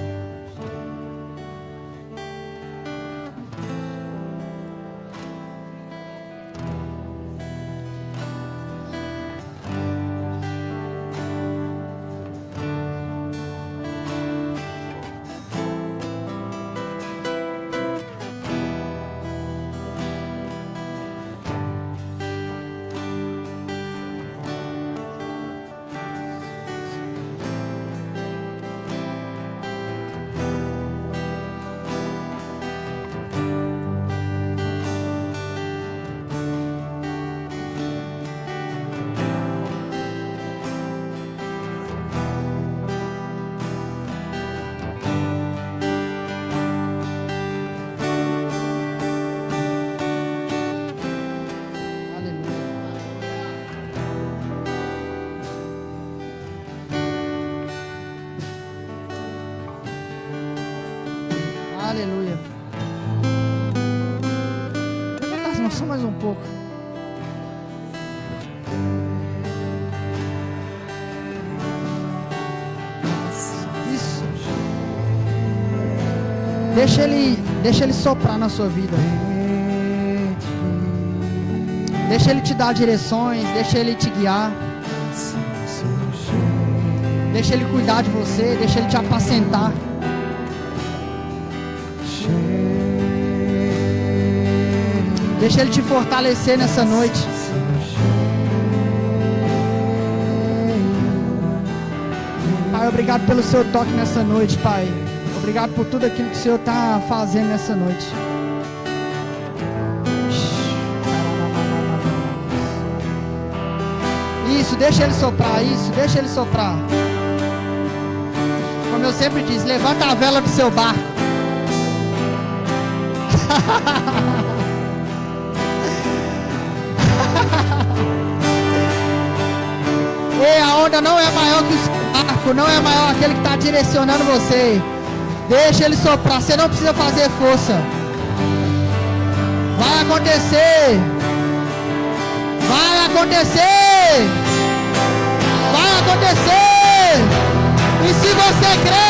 Aleluia. Levanta as mãos só mais um pouco. Isso. Deixa ele soprar na sua vida. Deixa ele te dar direções, deixa ele te guiar. Deixa ele cuidar de você, deixa ele te apacentar. Deixa ele te fortalecer nessa noite. Pai, obrigado pelo seu toque nessa noite, Pai. Obrigado por tudo aquilo que o Senhor está fazendo nessa noite. Isso, deixa ele soprar, isso, deixa ele soprar. Como eu sempre diz, levanta a vela do seu barco. Ei, a onda não é maior que o seu barco, não é maior aquele que está direcionando você. Deixa ele soprar, você não precisa fazer força. Vai acontecer. Vai acontecer. Vai acontecer. E se você crê,